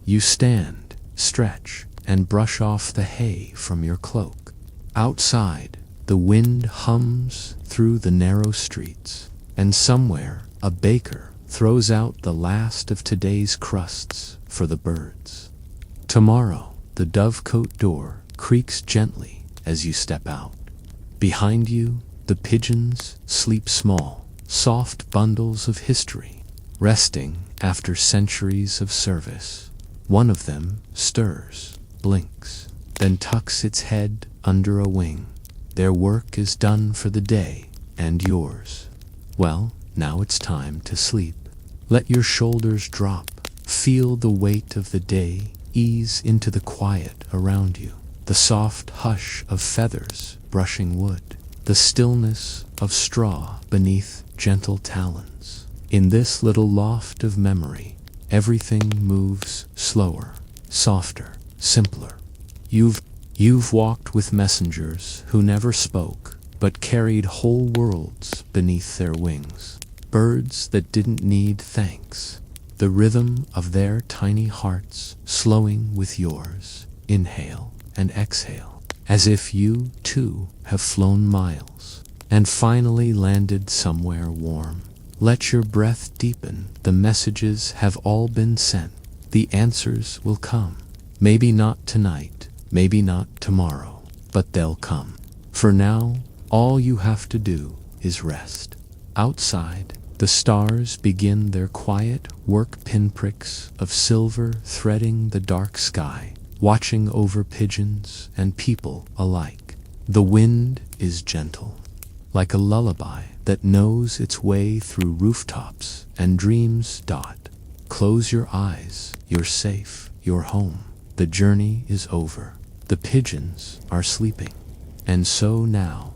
A: You stand, stretch, and brush off the hay from your cloak. Outside, the wind hums through the narrow streets, and somewhere a baker throws out the last of today's crusts for the birds. Tomorrow, the dovecote door creaks gently as you step out. Behind you, the pigeons sleep small, soft bundles of history, resting after centuries of service. One of them stirs, blinks, then tucks its head under a wing. Their work is done for the day, and yours. Well, now it's time to sleep. Let your shoulders drop. Feel the weight of the day ease into the quiet around you. The soft hush of feathers brushing wood. The stillness of straw beneath gentle talons. In this little loft of memory, everything moves slower, softer, simpler. You've walked with messengers who never spoke, but carried whole worlds beneath their wings. Birds that didn't need thanks. The rhythm of their tiny hearts slowing with yours. Inhale and exhale, as if you, too, have flown miles, and finally landed somewhere warm. Let your breath deepen. The messages have all been sent. The answers will come. Maybe not tonight, maybe not tomorrow, but they'll come. For now, all you have to do is rest. Outside, the stars begin their quiet work, pinpricks of silver threading the dark sky, watching over pigeons and people alike. The wind is gentle, like a lullaby that knows its way through rooftops and dreams. Close your eyes, you're safe, you're home. The journey is over. The pigeons are sleeping. And so now,